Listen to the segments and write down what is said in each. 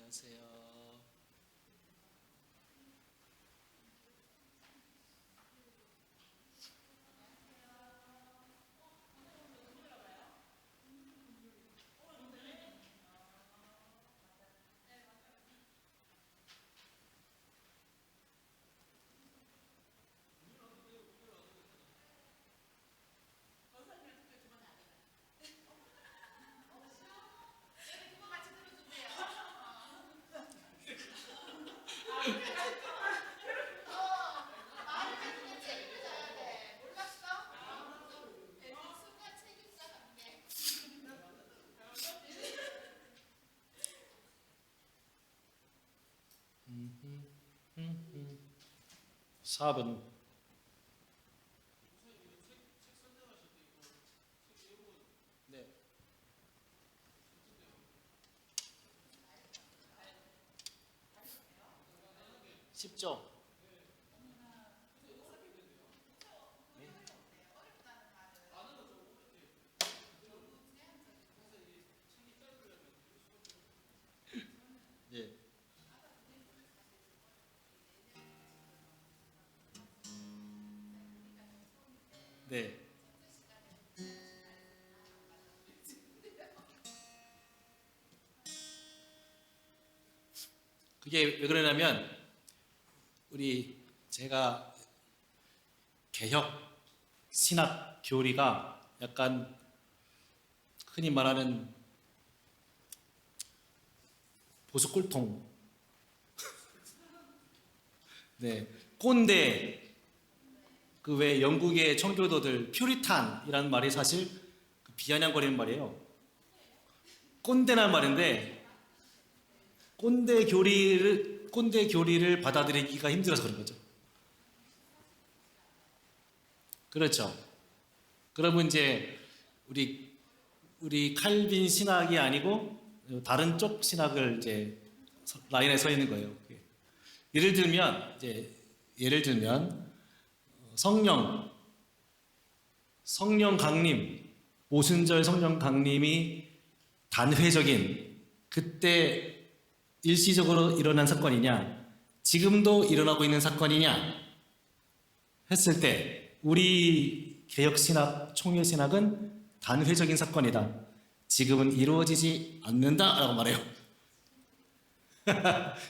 안녕하세요. 사업은 네. 쉽죠? 예. 네. 그게 왜 그러냐면 제가 개혁 신학 교리가 약간 흔히 말하는 보수 꼴통, 네, 꼰대, 그 왜 영국의 청교도들 퓨리탄이라는 말이 사실 비아냥거리는 말이에요. 꼰대란 말인데 꼰대 교리를 받아들이기가 힘들어서 그런 거죠. 그렇죠. 그러면 이제 우리 칼빈 신학이 아니고 다른 쪽 신학을 이제 라인에 서 있는 거예요. 예를 들면 성령 강림, 오순절 성령 강림이 단회적인 그때 일시적으로 일어난 사건이냐, 지금도 일어나고 있는 사건이냐 했을 때 우리 개혁신학, 총회신학은 단회적인 사건이다. 지금은 이루어지지 않는다라고 말해요.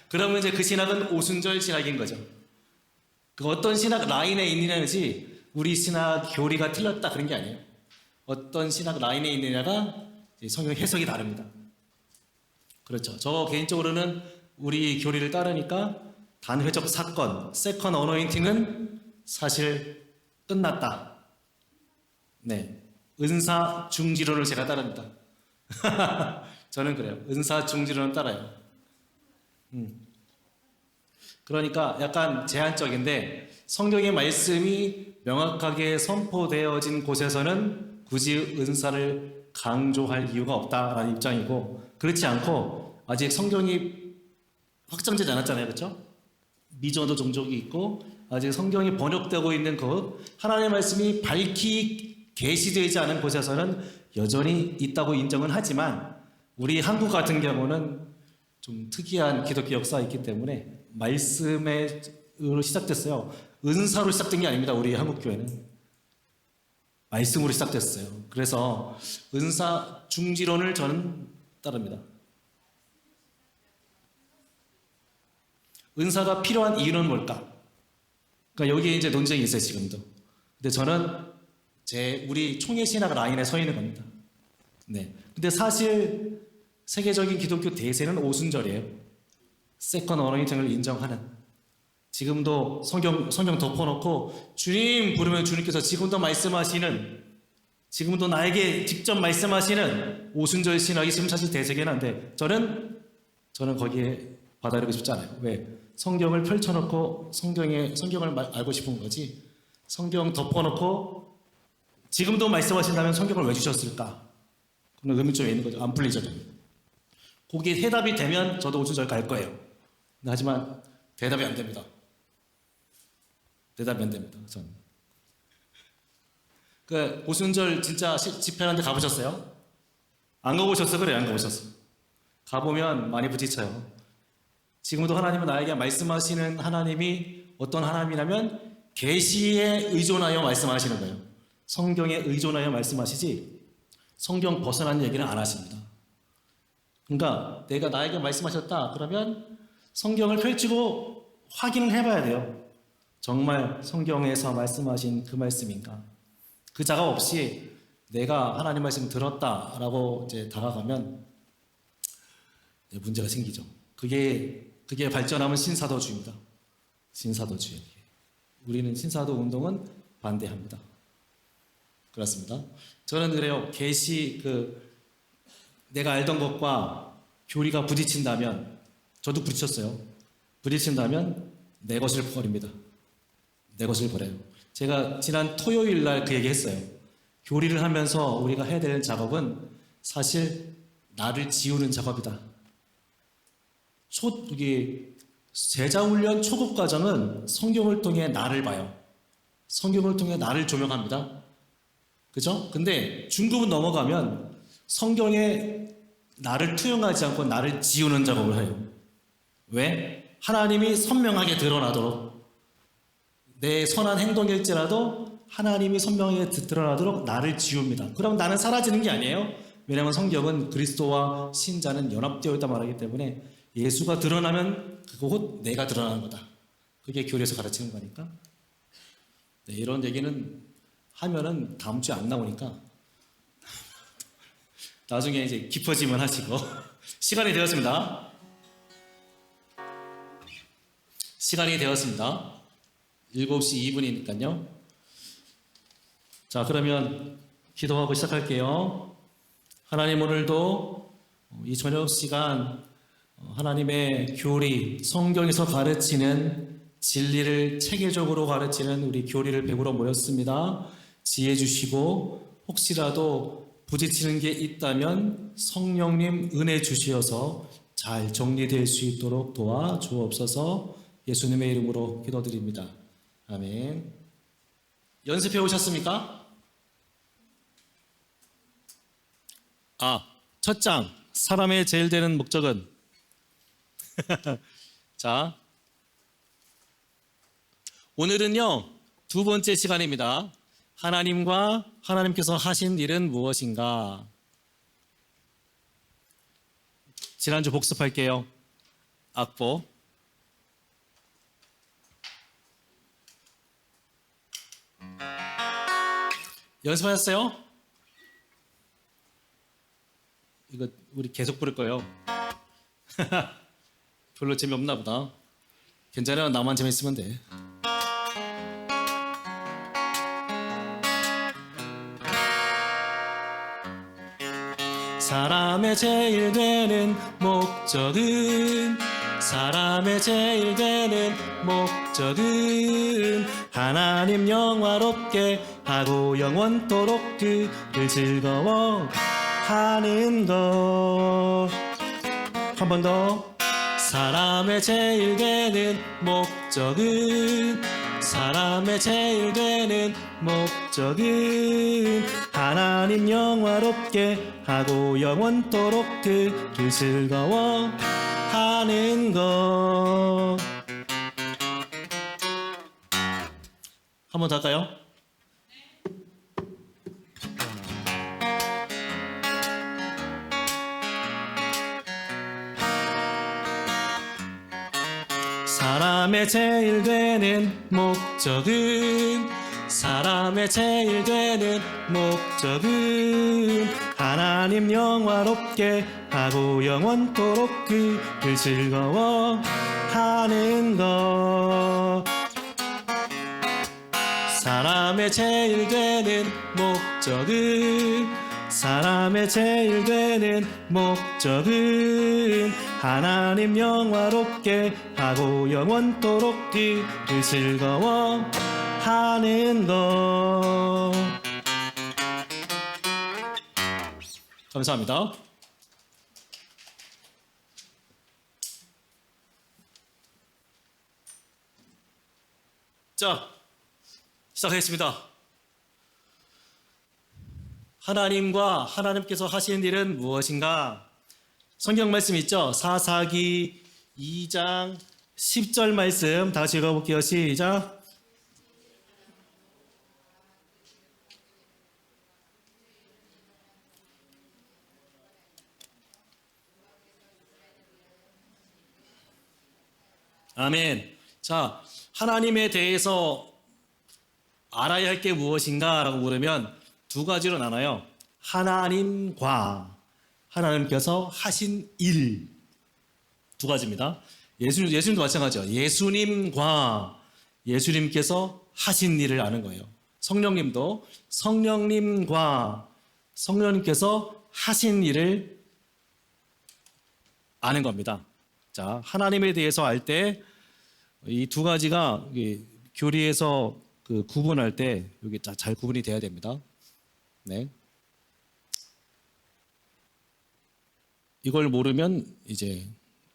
그러면 이제 그 신학은 오순절 신학인 거죠. 그 어떤 신학 라인에 있느냐지 우리 신학 교리가 틀렸다 그런 게 아니에요. 어떤 신학 라인에 있느냐가 성경 해석이 다릅니다. 그렇죠. 저 개인적으로는 우리 교리를 따르니까 단회적 사건, 세컨 어노인팅은 사실 끝났다. 네, 은사 중지론을 제가 따릅니다. 저는 그래요. 은사 중지론을 따라요. 그러니까 약간 제한적인데 성경의 말씀이 명확하게 선포되어진 곳에서는 굳이 은사를 강조할 이유가 없다라는 입장이고, 그렇지 않고 아직 성경이 확정되지 않았잖아요. 그렇죠? 미전도 종족이 있고 아직 성경이 번역되고 있는 곳, 하나님의 말씀이 밝히 계시되지 않은 곳에서는 여전히 있다고 인정은 하지만 우리 한국 같은 경우는 좀 특이한 기독교 역사가 있기 때문에 말씀으로 시작됐어요. 은사로 시작된 게 아닙니다. 우리 한국 교회는 말씀으로 시작됐어요. 그래서 은사 중지론을 저는 따릅니다. 은사가 필요한 이유는 뭘까? 그러니까 여기에 이제 논쟁이 있어요, 지금도. 근데 저는 우리 총회신학 라인에 서 있는 겁니다. 네. 근데 사실 세계적인 기독교 대세는 오순절이에요. 세컨 어노인팅을 인정하는. 지금도 성경 덮어놓고 주님 부르면 주님께서 지금도 말씀하시는, 지금도 나에게 직접 말씀하시는 오순절 신학이 지금 사실 대세긴 한데 저는 거기에 받아들이고 싶지 않아요. 왜? 성경을 펼쳐놓고 성경을 알고 싶은 거지. 성경 덮어놓고 지금도 말씀하신다면 성경을 왜 주셨을까? 그런 의문점이 있는 거죠. 안 풀리죠. 거기에 해답이 되면 저도 오순절 갈 거예요. 하지만 대답이 안 됩니다. 대답이 안 됩니다. 저는. 그 오순절 진짜 집회하는데 가보셨어요? 안 가보셨어? 그래, 안 가보셨어. 가보면 많이 부딪혀요. 지금도 하나님은 나에게 말씀하시는 하나님이 어떤 하나님이냐면 계시에 의존하여 말씀하시는 거예요. 성경에 의존하여 말씀하시지 성경 벗어난 얘기는 안 하십니다. 그러니까 내가 나에게 말씀하셨다 그러면 성경을 펼치고 확인을 해봐야 돼요. 정말 성경에서 말씀하신 그 말씀인가? 그 자가 없이 내가 하나님 말씀 들었다라고 이제 다가가면 문제가 생기죠. 그게 발전하면 신사도주의입니다. 신사도주의. 우리는 신사도 운동은 반대합니다. 그렇습니다. 저는 그래요. 계시 내가 알던 것과 교리가 부딪힌다면 저도 부딪혔어요. 부딪힌다면 내 것을 버립니다. 내 것을 버려요. 제가 지난 토요일 날 그 얘기 했어요. 교리를 하면서 우리가 해야 될 작업은 사실 나를 지우는 작업이다. 이게 제자훈련 초급 과정은 성경을 통해 나를 봐요. 성경을 통해 나를 조명합니다. 그죠? 근데 중급은 넘어가면 성경에 나를 투영하지 않고 나를 지우는 작업을 해요. 왜? 하나님이 선명하게 드러나도록 내 선한 행동일지라도 하나님이 선명하게 드러나도록 나를 지웁니다. 그럼 나는 사라지는 게 아니에요. 왜냐하면 성경은 그리스도와 신자는 연합되어 있다 말하기 때문에 예수가 드러나면 그곧 내가 드러나는 거다. 그게 교리에서 가르치는 거니까. 네, 이런 얘기는 하면은 다음 주에 안 나오니까 나중에 이제 깊어지면 하시고 시간이 되었습니다. 시간이 되었습니다. 7시 2분이니까요. 자, 그러면 기도하고 시작할게요. 하나님, 오늘도 이 저녁 시간 하나님의 교리, 성경에서 가르치는 진리를 체계적으로 가르치는 우리 교리를 배우러 모였습니다. 지혜 주시고 혹시라도 부딪히는 게 있다면 성령님 은혜 주시어서 잘 정리될 수 있도록 도와주옵소서. 예수님의 이름으로 기도드립니다. 아멘. 연습해 오셨습니까? 첫 장, 사람의 제일 되는 목적은 자, 오늘은요 2번째 시간입니다. 하나님과 하나님께서 하신 일은 무엇인가? 지난주 복습할게요. 악보. 연습하셨어요? 이거 우리 계속 부를 거예요. 별로 재미없나 보다. 괜찮아요. 나만 재밌으면 돼. 사람의 제일 되는 목적은 하나님 영화롭게 하고 영원토록 그를 즐거워하는 것. 한 번 더. 사람의 제일 되는 목적은 하나님 영화롭게 하고 영원토록 그를 즐거워하는 것. 한 번 더 할까요? 사람의 제일 되는 목적은 하나님 영화롭게 하고 영원토록 그를 즐거워하는 것. 사람의 제일 되는 목적은 하나님 영화롭게 하고 영원토록 그를 즐거워하는 것. 감사합니다. 자, 시작하겠습니다. 하나님과 하나님께서 하시는 일은 무엇인가? 성경 말씀 있죠? 사사기 2장 10절 말씀 다시 읽어볼게요. 시작. 아멘. 자, 하나님에 대해서 알아야 할 게 무엇인가 라고 물으면 두 가지로 나눠요. 하나님과 하나님께서 하신 일, 두 가지입니다. 예수님도 마찬가지죠. 예수님과 예수님께서 하신 일을 아는 거예요. 성령님도 성령님과 성령님께서 하신 일을 아는 겁니다. 자, 하나님에 대해서 알 때 이 두 가지가 교리에서 구분할 때 여기 잘 구분이 돼야 됩니다. 네. 이걸 모르면 이제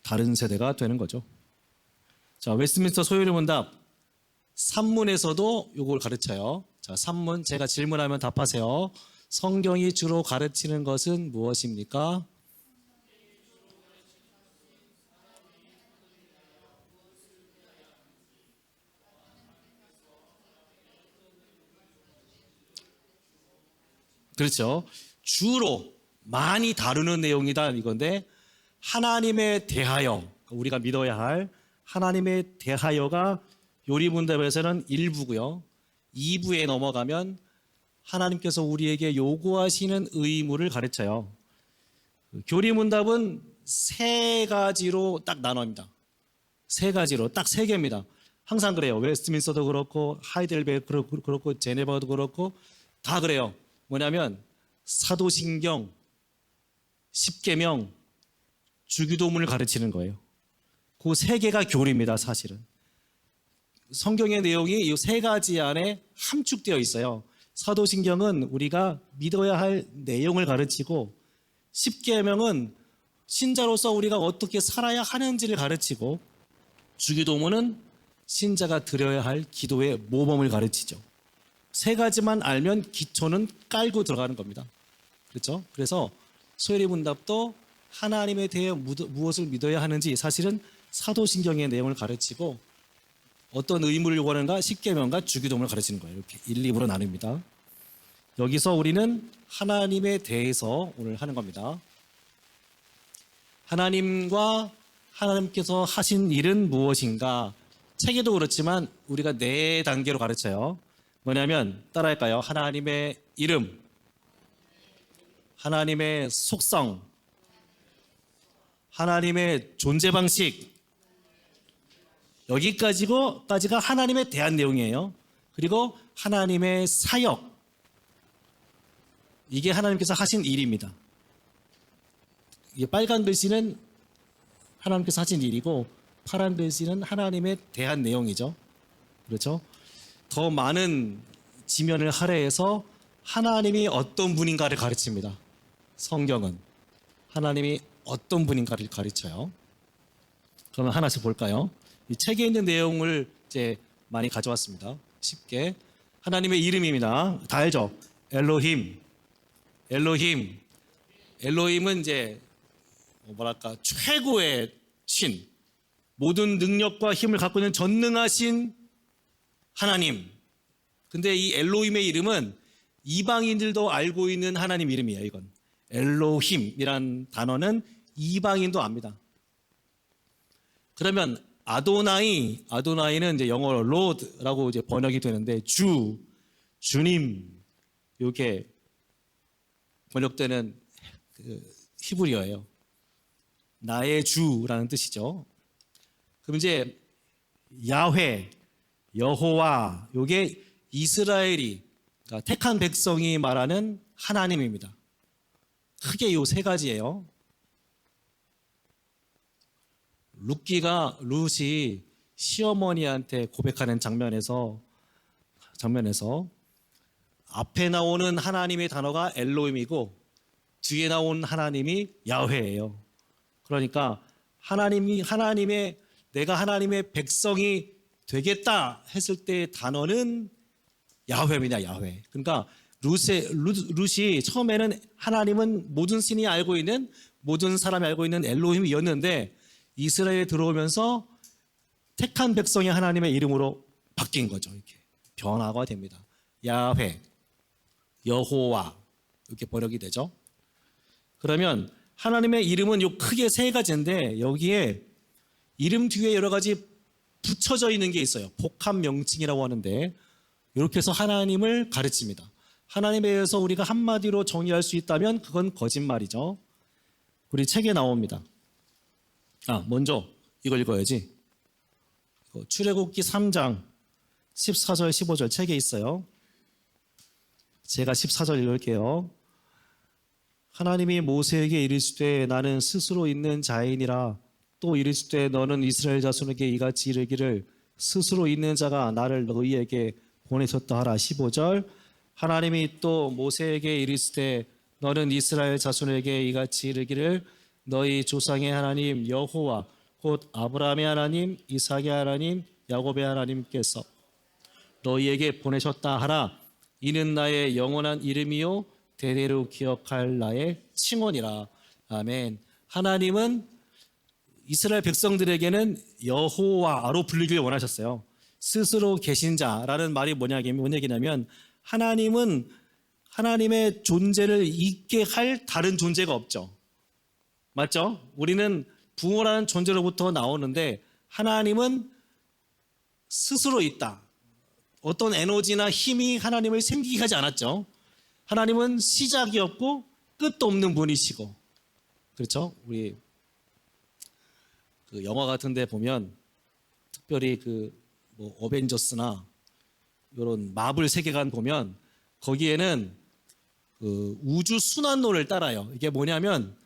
다른 세대가 되는 거죠. 자, 웨스트민스터 소요리 문답 3문에서도 이걸 가르쳐요. 자, 3문 제가 질문하면 답하세요. 성경이 주로 가르치는 것은 무엇입니까? 그렇죠. 주로 많이 다루는 내용이다 이건데 하나님에 대하여 우리가 믿어야 할 하나님에 대하여가 요리문답에서는 1부고요. 2부에 넘어가면 하나님께서 우리에게 요구하시는 의무를 가르쳐요. 교리문답은 세 가지로 딱 나눠집니다. 세 가지로 딱 세 개입니다. 항상 그래요. 웨스트민스터도 그렇고 하이델베르크도 그렇고 제네바도 그렇고 다 그래요. 뭐냐면 사도신경, 십계명, 주기도문을 가르치는 거예요. 그 세 개가 교리입니다. 사실은 성경의 내용이 이 세 가지 안에 함축되어 있어요. 사도신경은 우리가 믿어야 할 내용을 가르치고 십계명은 신자로서 우리가 어떻게 살아야 하는지를 가르치고 주기도문은 신자가 드려야 할 기도의 모범을 가르치죠. 세 가지만 알면 기초는 깔고 들어가는 겁니다. 그렇죠? 그래서 소요리 문답도 하나님에 대해 무엇을 믿어야 하는지 사실은 사도신경의 내용을 가르치고 어떤 의무를 요구하는가 십계명과 주기도문을 가르치는 거예요. 이렇게 1, 2부로 나눕니다. 여기서 우리는 하나님에 대해서 오늘 하는 겁니다. 하나님과 하나님께서 하신 일은 무엇인가? 책에도 그렇지만 우리가 네 단계로 가르쳐요. 뭐냐면 따라할까요? 하나님의 이름, 하나님의 속성, 하나님의 존재 방식, 여기까지가 하나님에 대한 내용이에요. 그리고 하나님의 사역, 이게 하나님께서 하신 일입니다. 이게 빨간 글씨는 하나님께서 하신 일이고 파란 글씨는 하나님에 대한 내용이죠. 그렇죠? 더 많은 지면을 할애해서 하나님이 어떤 분인가를 가르칩니다. 성경은 하나님이 어떤 분인가를 가르쳐요. 그러면 하나씩 볼까요? 이 책에 있는 내용을 이제 많이 가져왔습니다. 쉽게 하나님의 이름입니다. 다 알죠? 엘로힘. 엘로힘은 이제 뭐랄까 최고의 신, 모든 능력과 힘을 갖고 있는 전능하신 하나님. 근데 이 엘로힘의 이름은 이방인들도 알고 있는 하나님 이름이에요. 이건 엘로힘이란 단어는 이방인도 압니다. 그러면 아도나이는 이제 영어로 로드라고 이제 번역이 되는데 주님 이렇게 번역되는 히브리어예요. 나의 주라는 뜻이죠. 그럼 이제 야훼, 여호와, 이게 이스라엘이 그러니까 택한 백성이 말하는 하나님입니다. 크게 이 세 가지예요. 룻이 시어머니한테 고백하는 장면에서 앞에 나오는 하나님의 단어가 엘로힘이고 뒤에 나온 하나님이 야훼예요. 그러니까 내가 하나님의 백성이 되겠다 했을 때의 단어는 야훼입니다. 야훼. 그러니까 룻이 처음에는 하나님은 모든 신이 알고 있는 모든 사람이 알고 있는 엘로힘이었는데 이스라엘에 들어오면서 택한 백성이 하나님의 이름으로 바뀐 거죠. 이렇게 변화가 됩니다. 야훼, 여호와 이렇게 번역이 되죠. 그러면 하나님의 이름은 요 크게 세 가지인데 여기에 이름 뒤에 여러 가지 붙여져 있는 게 있어요. 복합 명칭이라고 하는데 이렇게 해서 하나님을 가르칩니다. 하나님에 대해서 우리가 한마디로 정의할 수 있다면 그건 거짓말이죠. 우리 책에 나옵니다. 먼저 이걸 읽어야지. 출애굽기 3장 14절 15절 책에 있어요. 제가 14절 읽을게요. 하나님이 모세에게 이르시되 나는 스스로 있는 자이니라. 또 이르시되 너는 이스라엘 자손에게 이같이 이르기를 스스로 있는 자가 나를 너희에게 보내셨다 하라. 15절 하나님이 또 모세에게 이르시되 너는 이스라엘 자손에게 이같이 이르기를 너희 조상의 하나님 여호와 곧 아브라함의 하나님 이삭의 하나님 야곱의 하나님께서 너희에게 보내셨다 하라. 이는 나의 영원한 이름이요 대대로 기억할 나의 칭언이라. 아멘. 하나님은 이스라엘 백성들에게는 여호와로 불리길 원하셨어요. 스스로 계신 자라는 말이 뭔 얘기냐면 하나님은 하나님의 존재를 잊게 할 다른 존재가 없죠. 맞죠? 우리는 부모라는 존재로부터 나오는데 하나님은 스스로 있다. 어떤 에너지나 힘이 하나님을 생기게 하지 않았죠. 하나님은 시작이 없고 끝도 없는 분이시고, 그렇죠? 우리 그 영화 같은 데 보면 특별히 뭐 어벤져스나 이런 마블 세계관 보면 거기에는 그 우주 순환론을 따라요. 이게 뭐냐면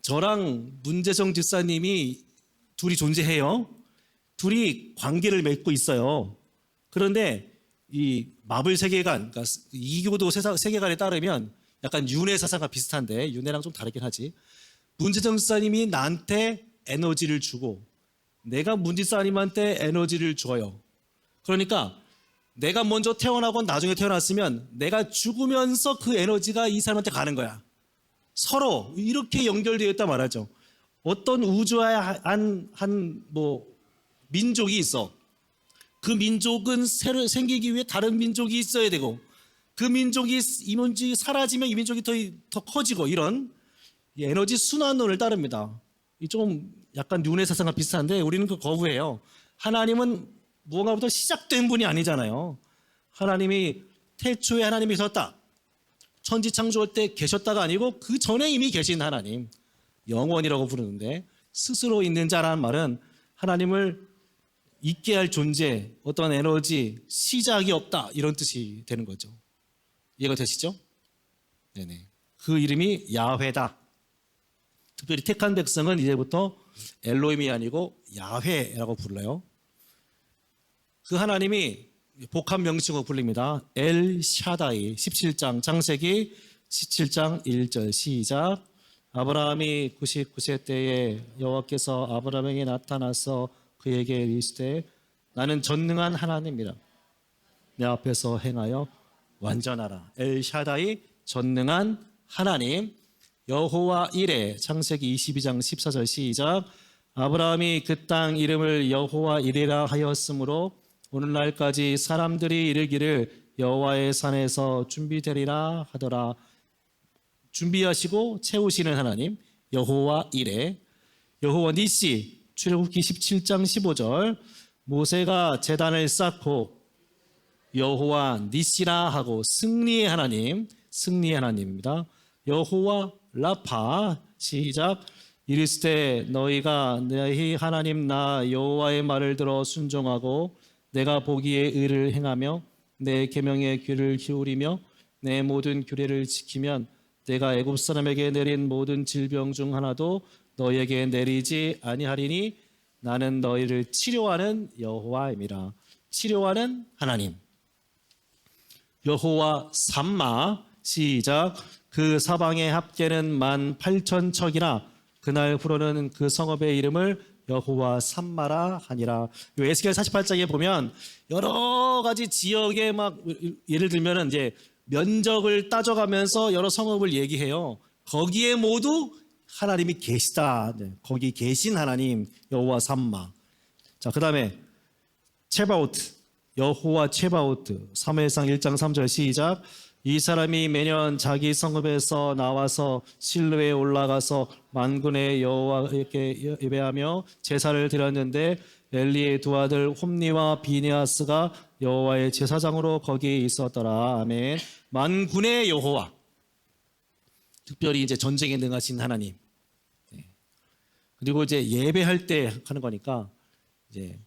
저랑 문재정 집사님이 둘이 존재해요. 둘이 관계를 맺고 있어요. 그런데 이 마블 세계관, 그러니까 이교도 세계관에 따르면 약간 윤회 사상과 비슷한데 윤회랑 좀 다르긴 하지. 문재정 집사님이 나한테 에너지를 주고 내가 문 집사님한테 에너지를 줘요. 그러니까 내가 먼저 태어나고 나중에 태어났으면 내가 죽으면서 그 에너지가 이 사람한테 가는 거야. 서로 이렇게 연결되어 있다 말하죠. 어떤 우주의 뭐 민족이 있어. 그 민족은 새로 생기기 위해 다른 민족이 있어야 되고 그 민족이 이 민족이 사라지면 이 민족이 더 커지고 이런 에너지 순환론을 따릅니다. 좀 약간 윤회 사상과 비슷한데 우리는 그 거부해요. 하나님은 무언가부터 시작된 분이 아니잖아요. 하나님이 태초에 하나님이 계셨다. 천지 창조할 때 계셨다가 아니고 그 전에 이미 계신 하나님, 영원이라고 부르는데 스스로 있는 자라는 말은 하나님을 있게 할 존재, 어떤 에너지, 시작이 없다 이런 뜻이 되는 거죠. 이해가 되시죠? 네네. 그 이름이 야훼다. 특별히 택한 백성은 이제부터 엘로힘이 아니고 야훼라고 불러요. 그 하나님이 복합 명칭으로 불립니다. 엘 샤다이. 17장 창세기 17장 1절 시작. 아브라함이 99세 때에 여호와께서 아브라함에게 나타나서 그에게 이르시되 나는 전능한 하나님이라 내 앞에서 행하여 완전하라. 엘 샤다이 전능한 하나님. 여호와 이레. 창세기 22장 14절 시작. 아브라함이 그 땅 이름을 여호와 이레라 하였으므로 오늘날까지 사람들이 이르기를 여호와의 산에서 준비되리라 하더라. 준비하시고 채우시는 하나님 여호와 이레. 여호와 니시. 출애굽기 17장 15절 모세가 제단을 쌓고 여호와 니시라 하고 승리의 하나님, 승리의 하나님입니다. 여호와 라파. 시작. 이르시되 너희가 너희 하나님 나 여호와의 말을 들어 순종하고 내가 보기에 의를 행하며 내 계명에 귀를 기울이며 내 모든 규례를 지키면 내가 애굽 사람에게 내린 모든 질병 중 하나도 너희에게 내리지 아니하리니 나는 너희를 치료하는 여호와임이라. 치료하는 하나님. 여호와 삼마. 시작. 그 사방의 합계는 18,000척이라 그날 후로는 그 성읍의 이름을 여호와 삼마라 하니라. 에스겔 48장에 보면 여러 가지 지역에 막 예를 들면 이제 면적을 따져가면서 여러 성읍을 얘기해요. 거기에 모두 하나님이 계시다. 네, 거기 계신 하나님 여호와 삼마. 자, 그다음에 체바오트, 여호와 체바오트. 사무엘상 1장 3절 시작. 이 사람이 매년 자기 성읍에서 나와서 실로에 올라가서 만군의 여호와께 예배하며 제사를 드렸는데 엘리의 두 아들 홈니와 비니아스가 여호와의 제사장으로 거기에 있었더라. 아멘. 만군의 여호와. 특별히 이제 전쟁에 능하신 하나님. 네. 그리고 이제 예배할 때 하는 거니까 이제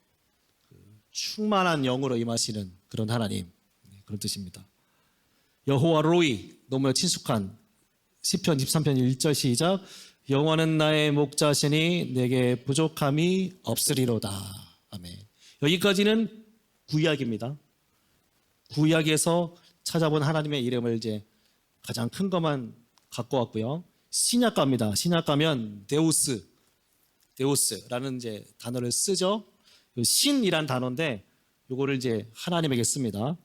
충만한 영으로 임하시는 그런 하나님. 네, 그런 뜻입니다. 여호와 로이, 너무 친숙한 시편 23편 1절 시작. 여호와는 나의 목자시니 내게 부족함이 없으리로다. 아멘. 여기까지는 구약입니다. 구약에서 찾아본 하나님의 이름을 이제 가장 큰 것만 갖고 왔고요. 신약 갑니다. 신약 가면 데우스라는 이제 단어를 쓰죠. 신이란 단어인데 요거를 이제 하나님에게 씁니다.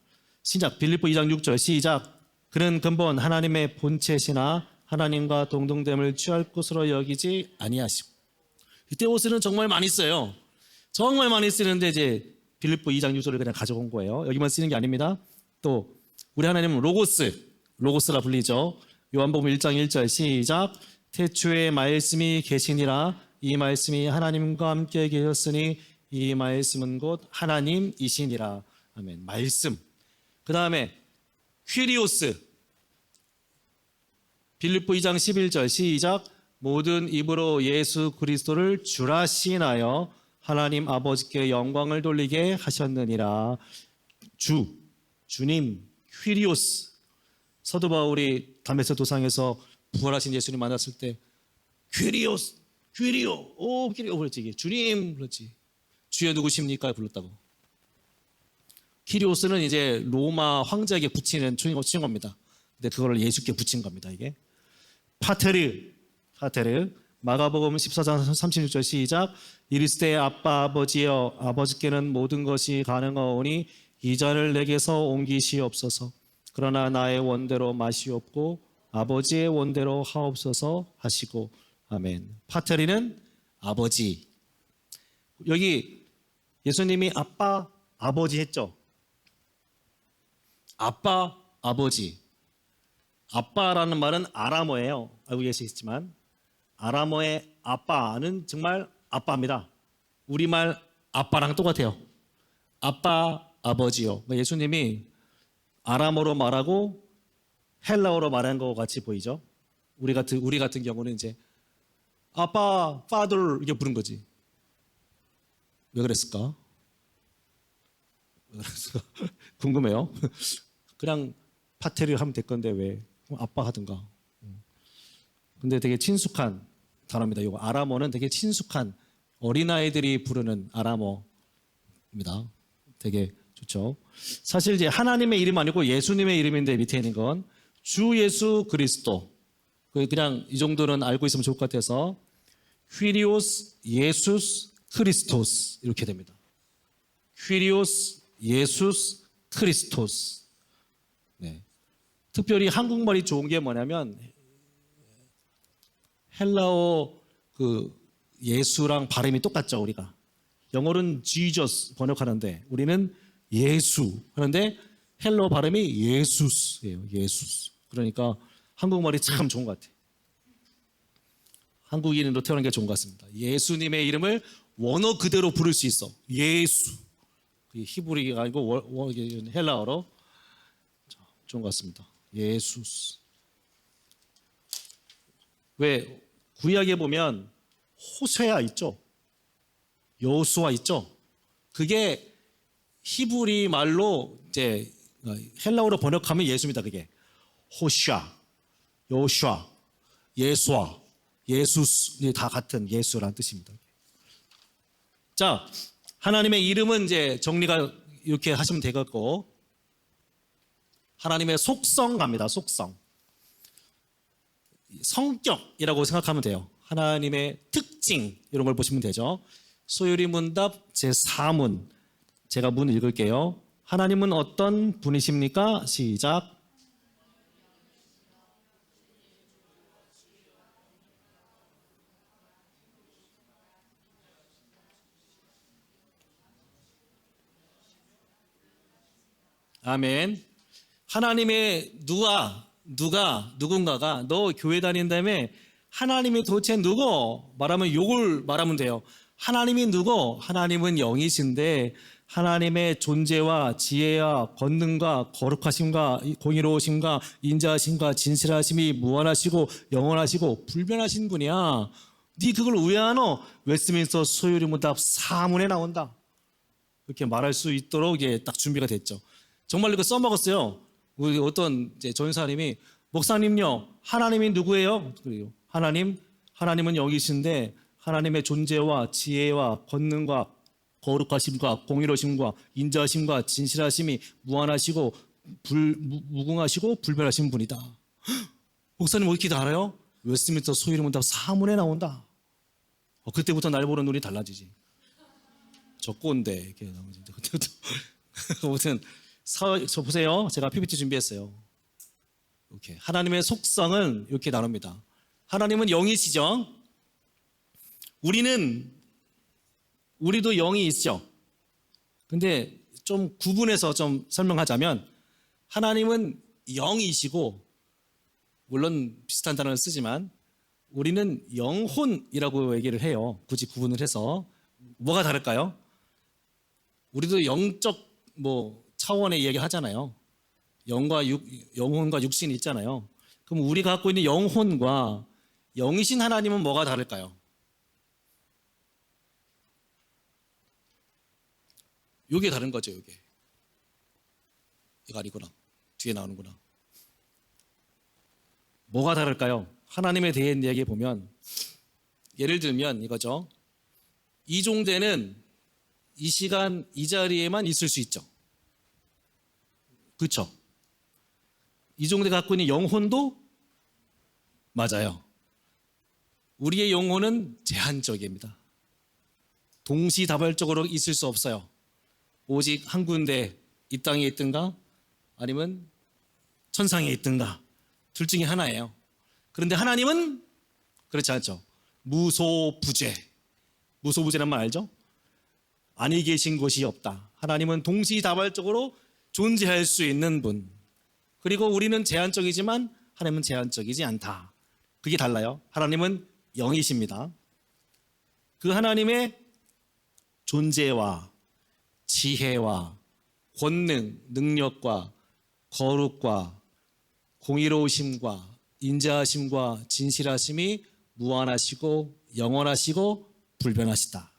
신약 빌립보 2장 6절 시작. 그는 근본 하나님의 본체시나 하나님과 동등됨을 취할 것으로 여기지 아니하시고. 데우스는 정말 많이 써요. 정말 많이 쓰는데 이제 빌립보 2장 6절을 그냥 가져온 거예요. 여기만 쓰는 게 아닙니다. 또 우리 하나님은 로고스라 불리죠. 요한복음 1장 1절 시작. 태초에 말씀이 계시니라. 이 말씀이 하나님과 함께 계셨으니 이 말씀은 곧 하나님이시니라. 아멘. 말씀. 그 다음에 퀴리오스. 빌립보 2장 11절 시작. 모든 입으로 예수 그리스도를 주라 시인하여 하나님 아버지께 영광을 돌리게 하셨느니라. 주님, 퀴리오스. 사도 바울이 다메섹 도상에서 부활하신 예수님 만났을 때 퀴리오, 그랬지. 주님, 그렇지. 주여 누구십니까? 불렀다고. 키리오스는 이제 로마 황제에게 붙이는 칭호입니다. 근데 그걸 예수께 붙인 겁니다, 이게. 파테르. 마가복음 14장 36절 시작. 이르시되 아빠 아버지여 아버지께는 모든 것이 가능하오니 이 잔을 내게서 옮기시옵소서. 그러나 나의 원대로 마시옵고 아버지의 원대로 하옵소서 하시고. 아멘. 파테르는 아버지. 여기 예수님이 아빠 아버지 했죠. 아빠 아버지. 아빠라는 말은 아람어예요. 알고 계시겠지만 아람어의 아빠는 정말 아빠입니다. 우리말 아빠랑 똑같아요. 아빠 아버지요. 예수님이 아람어로 말하고 헬라어로 말한 것 같이 보이죠. 우리 같은 경우는 이제 아빠, father 이렇게 부른 거지. 왜 그랬을까? 궁금해요. 그냥 파테르 하면 될 건데 왜 아빠 하든가. 근데 되게 친숙한 단어입니다. 이거 아람어는 되게 친숙한 어린아이들이 부르는 아람어입니다. 되게 좋죠. 사실 이제 하나님의 이름 아니고 예수님의 이름인데 밑에 있는 건 주 예수 그리스도. 그냥 이 정도는 알고 있으면 좋을 것 같아서 퀴리오스 예수스 크리스토스 이렇게 됩니다. 퀴리오스 예수스 크리스토스. 네. 특별히 한국말이 좋은 게 뭐냐면 헬라어 그 예수랑 발음이 똑같죠, 우리가. 영어로는 Jesus 번역하는데 우리는 예수 하는데 헬라어 발음이 예수스예요. 예수스. 그러니까 한국말이 참 좋은 것 같아요. 한국인으로 태어난 게 좋은 것 같습니다. 예수님의 이름을 원어 그대로 부를 수 있어. 예수. 히브리가 아니고 헬라어로 좋은 것 같습니다. 예수스. 왜 구약에 보면 호세아 있죠? 여호수아 있죠? 그게 히브리 말로 이제 헬라어로 번역하면 예수입니다. 그게 호샤, 여호슈아, 예수아, 예수스 다 같은 예수라는 뜻입니다. 자, 하나님의 이름은 이제 정리가 이렇게 하시면 되겠고 하나님의 속성 갑니다. 속성. 성격이라고 생각하면 돼요. 하나님의 특징 이런 걸 보시면 되죠. 소율이 문답 제4문 제가 문 읽을게요. 하나님은 어떤 분이십니까? 시작. 아멘. 하나님의 누군가가 너 교회 다닌다며 하나님이 도대체 누구? 말하면 욕을 말하면 돼요. 하나님이 누구? 하나님은 영이신데 하나님의 존재와 지혜와 권능과 거룩하심과 공의로우심과 인자하심과 진실하심이 무한하시고 영원하시고 불변하신 분이야. 네 그걸 왜 하노? 웨스트민스터 소요리 문답 사문에 나온다. 이렇게 말할 수 있도록 이게 딱 준비가 됐죠. 정말 이거 써먹었어요. 우리 어떤 이제 전사님이 목사님요, 하나님이 누구예요? 그래요. 하나님은 영이신데 하나님의 존재와 지혜와 권능과 거룩하심과 공의로우심과 인자하심과 진실하심이 무한하시고 무궁하시고 불변하신 분이다. 목사님 어떻게 다 알아요? 웨스트민스터 소위를 문답 사문에 나온다. 그때부터 날 보는 눈이 달라지지. 저 꼰대 이렇게 나오지. 그때부터 아무튼 저 보세요. 제가 PPT 준비했어요. 이렇게 하나님의 속성은 이렇게 나눕니다. 하나님은 영이시죠. 우리도 영이 있죠. 근데 좀 구분해서 좀 설명하자면 하나님은 영이시고 물론 비슷한 단어를 쓰지만 우리는 영혼이라고 얘기를 해요. 굳이 구분을 해서 뭐가 다를까요? 우리도 영적 차원의 이야기를 하잖아요. 영혼과 육신이 있잖아요. 그럼 우리가 갖고 있는 영혼과 영이신 하나님은 뭐가 다를까요? 요게 다른 거죠, 요게. 이거 아니구나. 뒤에 나오는구나. 뭐가 다를까요? 하나님에 대한 이야기 보면 예를 들면 이거죠. 이종대는 이 시간 이 자리에만 있을 수 있죠. 그렇죠? 이종대가 갖고 있는 영혼도 맞아요. 우리의 영혼은 제한적입니다. 동시다발적으로 있을 수 없어요. 오직 한 군데 이 땅에 있든가 아니면 천상에 있든가 둘 중에 하나예요. 그런데 하나님은 그렇지 않죠. 무소부재. 무소부재란 말 알죠? 아니 계신 곳이 없다. 하나님은 동시다발적으로 존재할 수 있는 분. 그리고 우리는 제한적이지만 하나님은 제한적이지 않다. 그게 달라요. 하나님은 영이십니다. 그 하나님의 존재와 지혜와 권능, 능력과 거룩과 공의로우심과 인자하심과 진실하심이 무한하시고 영원하시고 불변하시다.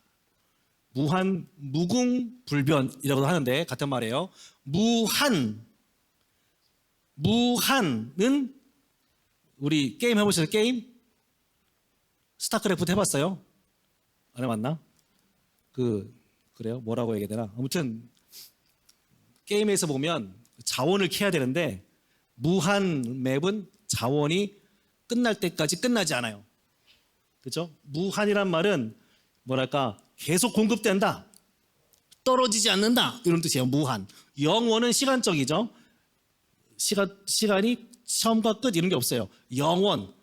무한, 무궁, 불변이라고도 하는데 같은 말이에요. 무한은 우리 게임 해보셨어요? 게임? 스타크래프트 해봤어요? 안 해봤나? 그래요? 뭐라고 얘기해야 되나? 아무튼 게임에서 보면 자원을 캐야 되는데 무한 맵은 자원이 끝날 때까지 끝나지 않아요. 그렇죠? 무한이란 말은 뭐랄까 계속 공급된다. 떨어지지 않는다. 이런 뜻이에요. 무한. 영원은 시간적이죠. 시간이 처음과 끝 이런 게 없어요. 영원.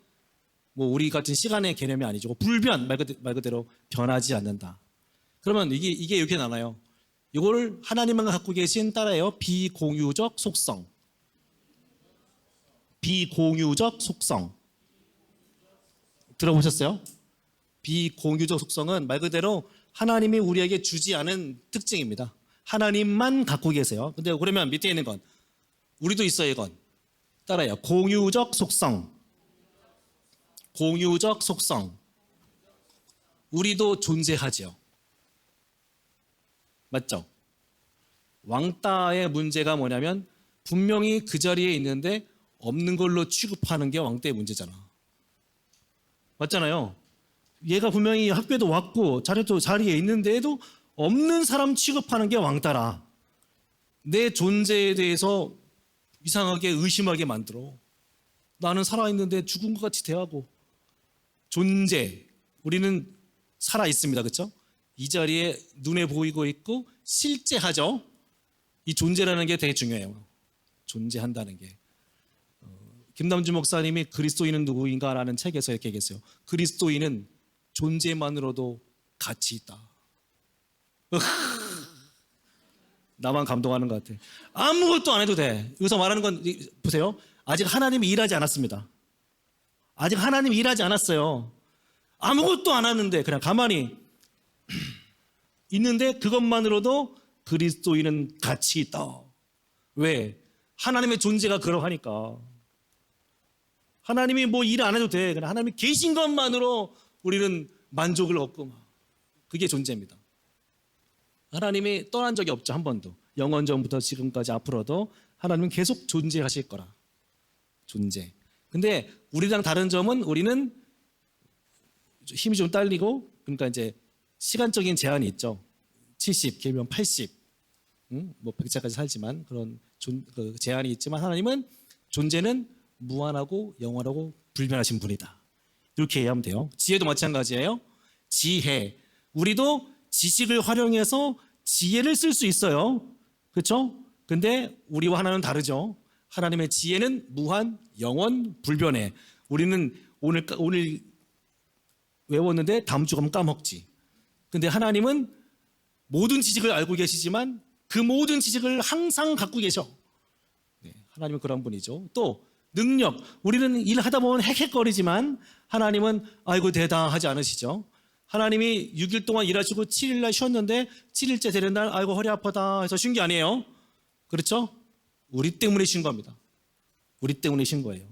우리 같은 시간의 개념이 아니죠. 불변 말 그대로 변하지 않는다. 그러면 이게 이렇게 나와요. 이걸 하나님만 갖고 계신 따라요. 비공유적 속성. 비공유적 속성. 들어보셨어요? 비공유적 속성은 말 그대로 하나님이 우리에게 주지 않은 특징입니다. 하나님만 갖고 계세요. 근데 그러면 밑에 있는 건 우리도 있어요. 이건 따라요. 공유적 속성. 공유적 속성. 우리도 존재하죠. 맞죠? 왕따의 문제가 뭐냐면 분명히 그 자리에 있는데 없는 걸로 취급하는 게 왕따의 문제잖아. 맞잖아요. 얘가 분명히 학교에도 왔고 자리에 있는데도 없는 사람 취급하는 게 왕따라. 내 존재에 대해서 이상하게 의심하게 만들어. 나는 살아있는데 죽은 것 같이 대하고. 존재. 우리는 살아있습니다. 그렇죠? 이 자리에 눈에 보이고 있고 실제하죠. 이 존재라는 게 되게 중요해요. 존재한다는 게. 김남주 목사님이 그리스도인은 누구인가라는 책에서 이렇게 얘기했어요. 그리스도인은 존재만으로도 가치 있다. 나만 감동하는 것 같아. 아무것도 안 해도 돼. 여기서 말하는 건 보세요. 아직 하나님이 일하지 않았습니다. 아직 하나님이 일하지 않았어요. 아무것도 안 하는데 그냥 가만히 있는데 그것만으로도 그리스도인은 가치 있다. 왜? 하나님의 존재가 그러하니까. 하나님이 뭐 일 안 해도 돼. 그냥 하나님이 계신 것만으로 우리는 만족을 얻고 그게 존재입니다. 하나님이 떠난 적이 없죠. 한 번도. 영원 전부터 지금까지 앞으로도 하나님은 계속 존재하실 거라. 존재. 근데 우리랑 다른 점은 우리는 힘이 좀 딸리고 그러니까 이제 시간적인 제한이 있죠. 70, 길면 80, 뭐 100세까지 살지만 그런 그 제한이 있지만 하나님은 존재는 무한하고 영원하고 불변하신 분이다. 이렇게 이해하면 돼요. 지혜도 마찬가지예요. 지혜. 우리도 지식을 활용해서 지혜를 쓸 수 있어요. 그렇죠? 근데 우리와 하나는 다르죠. 하나님의 지혜는 무한, 영원, 불변해. 우리는 오늘 외웠는데 다음 주 가면 까먹지. 근데 하나님은 모든 지식을 알고 계시지만 그 모든 지식을 항상 갖고 계셔. 네, 하나님은 그런 분이죠. 또 능력. 우리는 일하다 보면 헥헥거리지만 하나님은 아이고 대단하지 않으시죠. 하나님이 6일 동안 일하시고 7일 날 쉬었는데 7일째 되는 날 아이고 허리 아프다 해서 쉰 게 아니에요. 그렇죠? 우리 때문에 쉰 겁니다. 우리 때문에 쉰 거예요.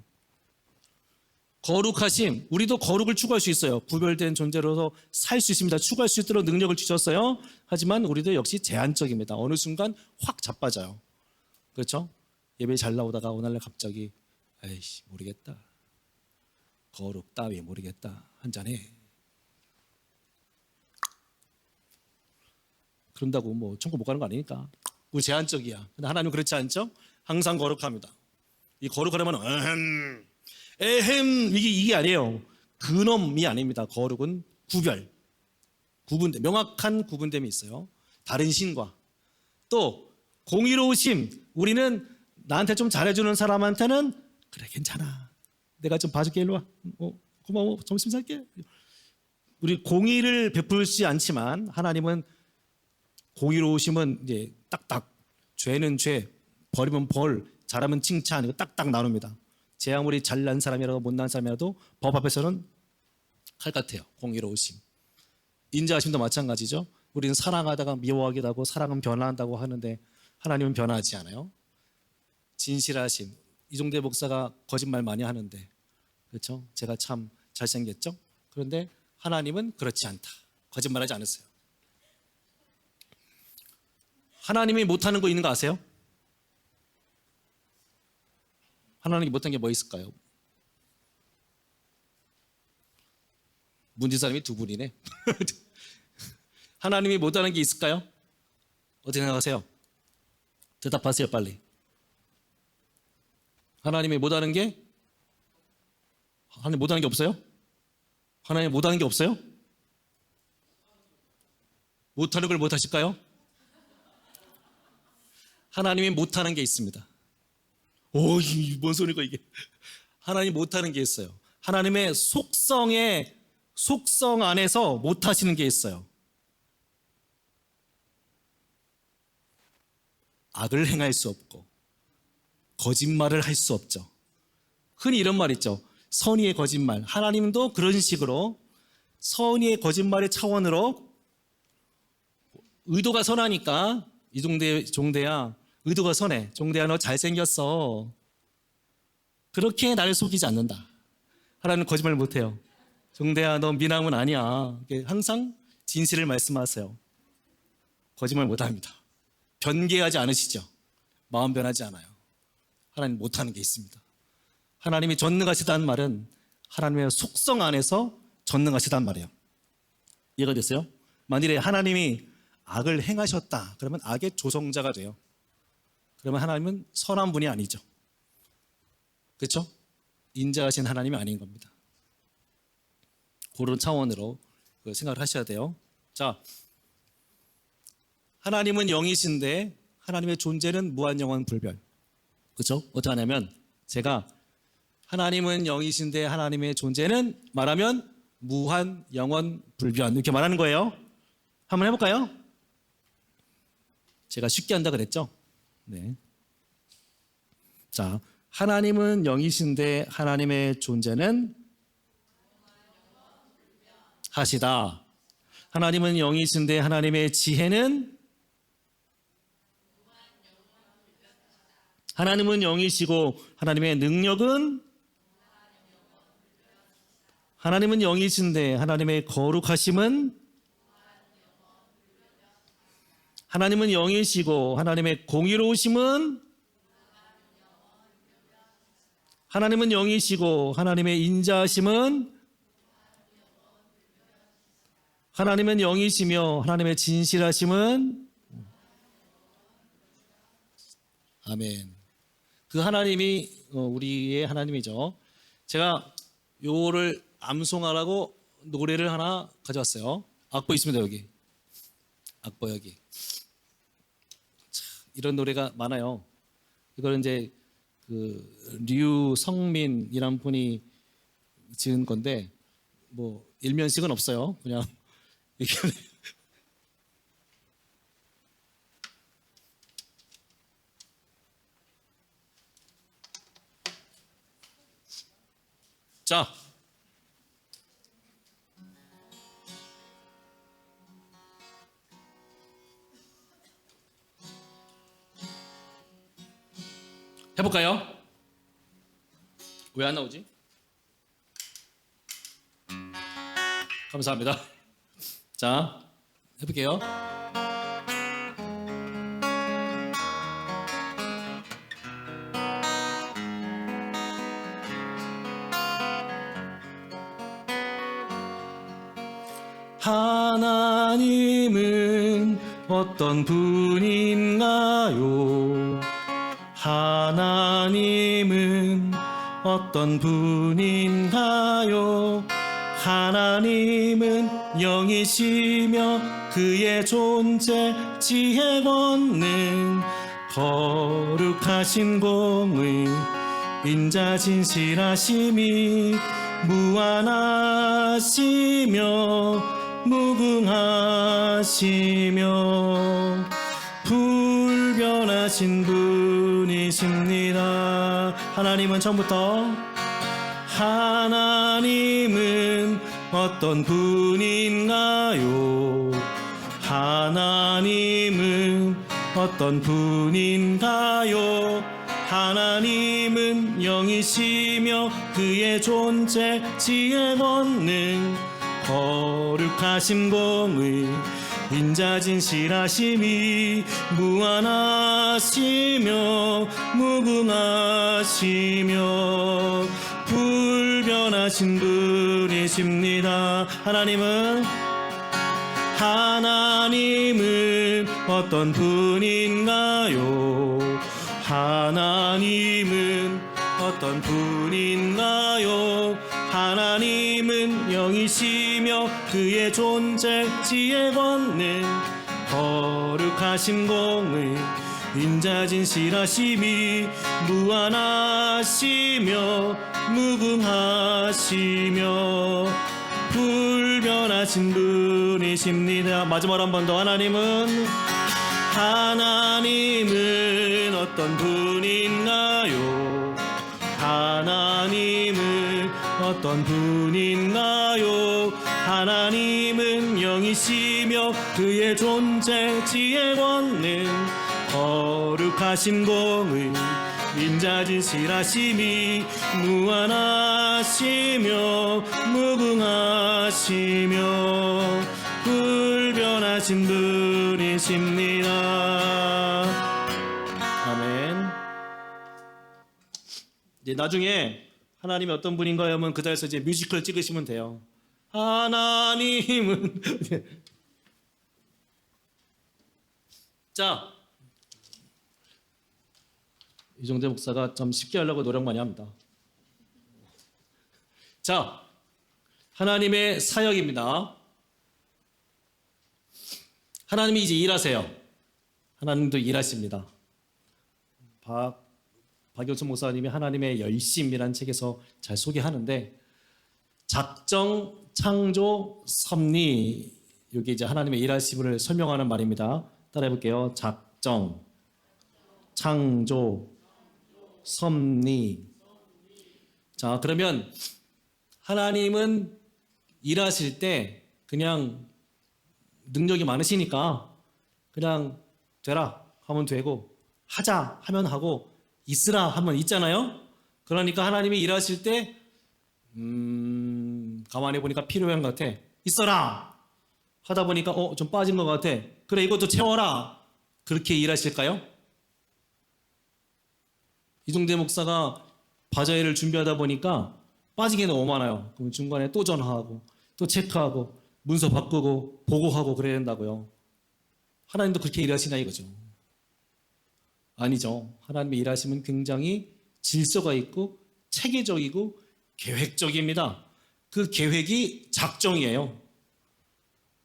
거룩하심. 우리도 거룩을 추구할 수 있어요. 구별된 존재로서 살 수 있습니다. 추구할 수 있도록 능력을 주셨어요. 하지만 우리도 역시 제한적입니다. 어느 순간 확 자빠져요. 그렇죠? 예배 잘 나오다가 어느 날 갑자기 에이씨 모르겠다. 거룩 따위 모르겠다. 한잔해. 그런다고 뭐 천국 못 가는 거 아니니까. 우리 제한적이야. 근데 하나님은 그렇지 않죠? 항상 거룩합니다. 이 거룩하려면 에헴 이게 아니에요. 근엄이 아닙니다. 거룩은 구분됨, 명확한 구분됨이 있어요. 다른 신과 또 공의로우심. 우리는 나한테 좀 잘해주는 사람한테는 그래 괜찮아. 내가 좀 봐줄게. 일로 와. 고마워. 점심 살게. 우리 공의를 베풀지 않지만 하나님은 공의로우심은 이제 딱딱 죄는 죄, 벌이면 벌, 잘하면 칭찬 이거 딱딱 나눕니다. 제 아무리 잘난 사람이라도 못난 사람이라도 법 앞에서는 칼 같아요. 공의로우심. 인자하심도 마찬가지죠. 우리는 사랑하다가 미워하기도 하고 사랑은 변화한다고 하는데 하나님은 변화하지 않아요. 진실하심. 이종대 목사가 거짓말 많이 하는데 그렇죠? 제가 참 잘생겼죠? 그런데 하나님은 그렇지 않다. 거짓말하지 않으세요. 하나님이 못하는 거 있는 거 아세요? 하나님이 못한 게 뭐 있을까요? 문지사님이 두 분이네. 하나님이 못하는 게 있을까요? 어떻게 생각하세요? 대답하세요 빨리. 하나님이 못하는 게? 하나님 못하는 게 없어요? 하나님 못하는 게 없어요? 못하는 걸 못하실까요? 하나님이 못하는 게 있습니다. 오, 뭔 소리가 이게? 하나님 못하는 게 있어요. 하나님의 속성 안에서 못하시는 게 있어요. 악을 행할 수 없고 거짓말을 할 수 없죠. 흔히 이런 말 있죠. 선의의 거짓말. 하나님도 그런 식으로 선의의 거짓말의 차원으로 의도가 선하니까 종대야 의도가 선해. 종대야 너 잘생겼어. 그렇게 나를 속이지 않는다. 하나님은 거짓말 못해요. 종대야 너 미남은 아니야. 항상 진실을 말씀하세요. 거짓말 못합니다. 변개하지 않으시죠. 마음 변하지 않아요. 하나님 못하는 게 있습니다. 하나님이 전능하시다는 말은 하나님의 속성 안에서 전능하시다는 말이에요. 이해가 됐어요? 만일에 하나님이 악을 행하셨다 그러면 악의 조성자가 돼요. 그러면 하나님은 선한 분이 아니죠. 그렇죠? 인자하신 하나님이 아닌 겁니다. 그런 차원으로 생각을 하셔야 돼요. 자, 하나님은 영이신데 하나님의 존재는 무한 영원 불별. 그렇죠? 어떻게 하냐면 제가 하나님은 영이신데 하나님의 존재는 말하면 무한 영원 불변 이렇게 말하는 거예요. 한번 해볼까요? 제가 쉽게 한다 그랬죠? 네. 자, 하나님은 영이신데 하나님의 존재는 하시다. 하나님은 영이신데 하나님의 지혜는 하나님은 영이시고 하나님의 능력은 하나님은 영이신데 하나님의 거룩하심은 하나님은 영이시고 하나님의 공의로우심은 하나님은 영이시고 하나님의 인자하심은 하나님은 영이시며 하나님의 진실하심은 아멘. 그 하나님이 우리의 하나님이죠. 제가 요거를 암송하라고 노래를 하나 가져왔어요. 악보 있습니다. 여기 악보 여기. 이런 노래가 많아요. 이걸 이제 그 류성민이란 분이 지은 건데 뭐 일면식은 없어요. 그냥 이렇게 자. 해볼까요? 왜 안 나오지? 감사합니다. 자, 해볼게요. 하나님은 어떤 분인가요? 하나님은 어떤 분인가요? 하나님은 영이시며 그의 존재, 지혜, 권능, 거룩하신 공의, 인자 진실하심이 무한하시며 무궁하시며 불변하신 분이십니다. 하나님은 처음부터 하나님은 어떤 분인가요? 하나님은 어떤 분인가요? 하나님은 영이시며 그의 존재, 지혜, 권능, 거룩하신 공의, 인자 진실하심이 무한하시며 무궁하시며 불변하신 분이십니다. 하나님은 어떤 분인가요? 하나님은 어떤 분인가요? 하나님은 영이시며 그의 존재, 지혜, 권능, 거룩하신 공의, 인자 진실하심이 무한하시며 무궁하시며 불변하신 분이십니다. 마지막으로 한 번 더. 하나님은 어떤 분인가요? 하나님은 어떤 분인가요? 하나님은 영이시며 그의 존재, 지혜, 권능, 거룩하신 공의, 인자 진실하심이 무한하시며 무궁하시며 불변하신 분이십니다. 아멘. 이제 나중에 하나님이 어떤 분인가요? 하면 그 자리에서 이제 뮤지컬 찍으시면 돼요. 하나님은 자, 이정재 목사가 좀 쉽게 하려고 노력 많이 합니다. 자, 하나님의 사역입니다. 하나님이 이제 일하세요. 하나님도 일하십니다. 박영수 목사님이 하나님의 열심이라는 책에서 잘 소개하는데, 작정, 창조, 섭리, 이게 이제 하나님의 일하심을 설명하는 말입니다. 따라해 볼게요. 작정, 작정, 창조, 섭리. 자, 그러면 하나님은 일하실 때 그냥 능력이 많으시니까 그냥 되라 하면 되고, 하자 하면 하고, 있으라 하면 있잖아요. 그러니까 하나님이 일하실 때 가만히 보니까 필요한 것 같아. 있어라 하다 보니까 좀 빠진 것 같아. 그래, 이것도 채워라. 그렇게 일하실까요? 이종대 목사가 바자회를 준비하다 보니까 빠진 게 너무 많아요. 그럼 중간에 또 전화하고 또 체크하고 문서 바꾸고 보고하고 그래야 된다고요. 하나님도 그렇게 일하시나 이거죠. 아니죠. 하나님의 일하심은 굉장히 질서가 있고 체계적이고 계획적입니다. 그 계획이 작정이에요.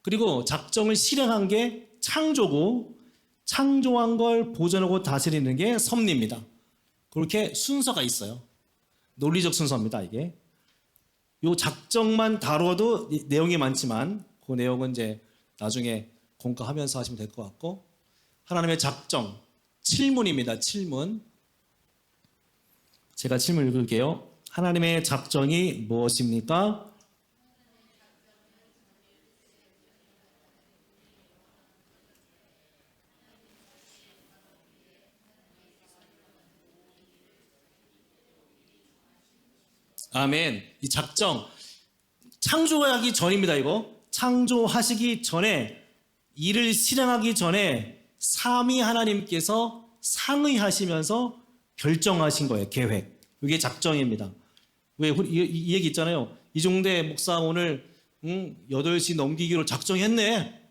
그리고 작정을 실행한 게 창조고, 창조한 걸 보존하고 다스리는 게 섭리입니다. 그렇게 순서가 있어요. 논리적 순서입니다, 이게. 요 작정만 다뤄도 내용이 많지만 그 내용은 이제 나중에 공부하면서 하시면 될 것 같고, 하나님의 작정, 7문입니다. 7문. 제가 7문 읽을게요. 하나님의 작정이 무엇입니까? 아멘. 이 작정, 창조하기 전입니다, 이거. 창조하시기 전에, 일을 실행하기 전에 삼위 하나님께서 상의하시면서 결정하신 거예요, 계획. 이게 작정입니다. 왜, 이 얘기 있잖아요. 이종대 목사 오늘 8시 넘기기로 작정했네.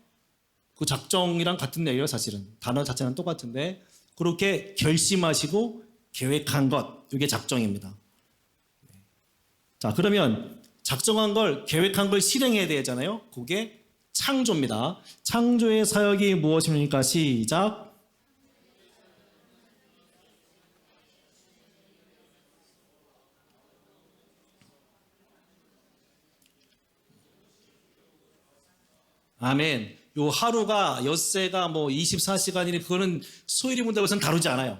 그 작정이랑 같은 내용이에요, 사실은. 단어 자체는 똑같은데, 그렇게 결심하시고 계획한 것, 이게 작정입니다. 자, 그러면 작정한 걸, 계획한 걸 실행해야 되잖아요. 그게 창조입니다. 창조의 사역이 무엇입니까? 시작. 아멘. 요 하루가, 엿새가 뭐 24시간이니 그거는 소일이 문다고 해서는 다루지 않아요.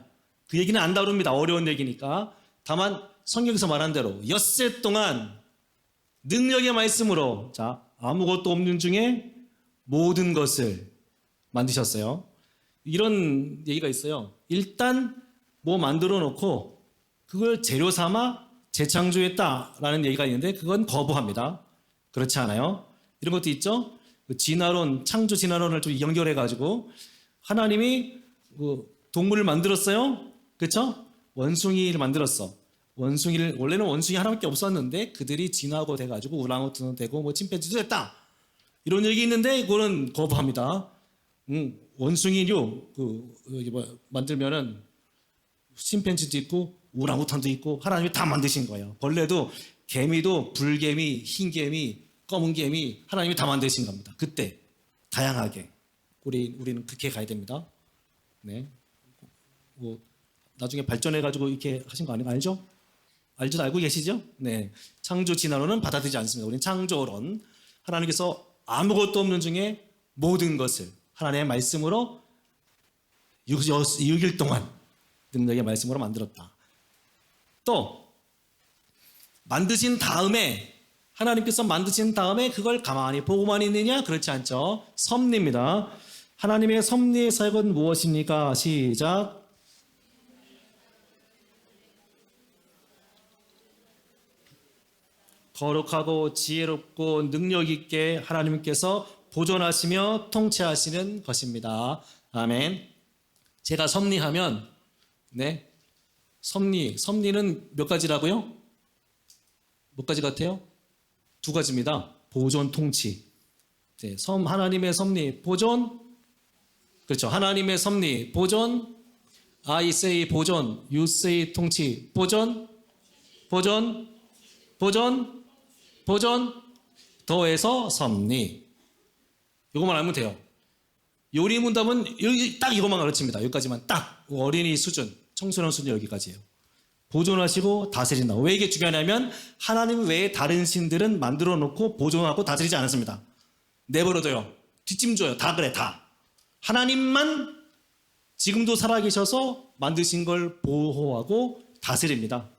그 얘기는 안 다룹니다. 어려운 얘기니까. 다만 성경에서 말한 대로 엿새 동안 능력의 말씀으로, 자, 아무것도 없는 중에 모든 것을 만드셨어요. 이런 얘기가 있어요. 일단 뭐 만들어 놓고 그걸 재료 삼아 재창조했다라는 얘기가 있는데 그건 거부합니다. 그렇지 않아요? 이런 것도 있죠. 그 진화론, 창조 진화론을 좀 연결해 가지고 하나님이 동물을 만들었어요. 그렇죠? 원숭이를 만들었어. 원숭이를, 원래는 원숭이 하나밖에 없었는데 그들이 진화하고 돼가지고 우랑우탄도 되고 뭐 침팬지도 됐다. 이런 얘기 있는데 그거는 거부합니다. 원숭이류 만들면은 침팬지도 있고 우랑우탄도 있고 하나님이 다 만드신 거예요. 벌레도, 개미도, 불개미, 흰개미, 검은개미 하나님이 다 만드신 겁니다. 그때 다양하게 우리는 그렇게 가야 됩니다. 네, 뭐 나중에 발전해가지고 이렇게 하신 거 아니죠? 알고 계시죠? 네, 창조 진화론은 받아들이지 않습니다. 우리는 창조론, 하나님께서 아무것도 없는 중에 모든 것을 하나님의 말씀으로 6일 동안 능력의 말씀으로 만들었다. 또 만드신 다음에, 하나님께서 만드신 다음에 그걸 가만히 보고만 있느냐? 그렇지 않죠. 섭리입니다. 하나님의 섭리의 사역은 무엇입니까? 시작. 거룩하고 지혜롭고 능력 있게 하나님께서 보존하시며 통치하시는 것입니다. 아멘. 제가 섭리하면, 네, 섭리는 몇 가지라고요? 몇 가지 같아요? 2가지입니다. 보존, 통치. 네, 하나님의 섭리, 보존. 그렇죠. 하나님의 섭리, 보존. I say 보존, you say 통치. 보존, 더해서 섭리. 이것만 알면 돼요. 요리 문답은 여기 딱 이것만 가르칩니다. 여기까지만 딱. 어린이 수준, 청소년 수준 여기까지예요. 보존하시고 다스린다. 왜 이게 중요하냐면 하나님 외에 다른 신들은 만들어 놓고 보존하고 다스리지 않았습니다. 내버려둬요. 뒷짐져요. 다 그래, 다. 하나님만 지금도 살아계셔서 만드신 걸 보호하고 다스립니다.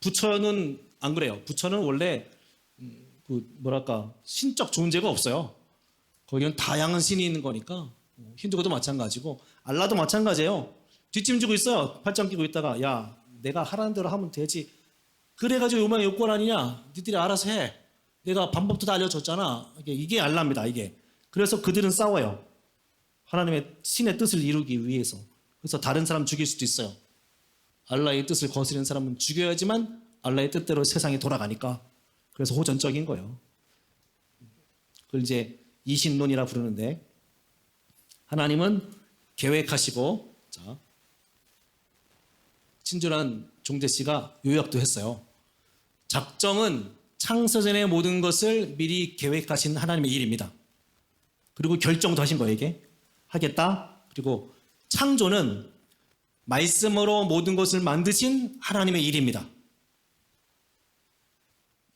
부처는 안 그래요. 부처는 원래 신적 존재가 없어요. 거기는 다양한 신이 있는 거니까. 힌두교도 마찬가지고 알라도 마찬가지예요. 뒷짐지고 있어요. 팔짱 끼고 있다가 야 내가 하라는 대로 하면 되지. 그래가지고 요망의 요건 아니냐. 니들이 알아서 해. 내가 방법도 다 알려줬잖아. 이게 알라입니다. 이게. 그래서 그들은 싸워요. 하나님의 신의 뜻을 이루기 위해서. 그래서 다른 사람 죽일 수도 있어요. 알라의 뜻을 거스르는 사람은 죽여야지만 알라의 뜻대로 세상이 돌아가니까. 그래서 호전적인 거예요. 그걸 이제 이신론이라 부르는데 하나님은 계획하시고 자 친절한 종재 씨가 요약도 했어요. 작정은 창세전의 모든 것을 미리 계획하신 하나님의 일입니다. 그리고 결정도 하신 거예요. 이게 하겠다. 그리고 창조는 말씀으로 모든 것을 만드신 하나님의 일입니다.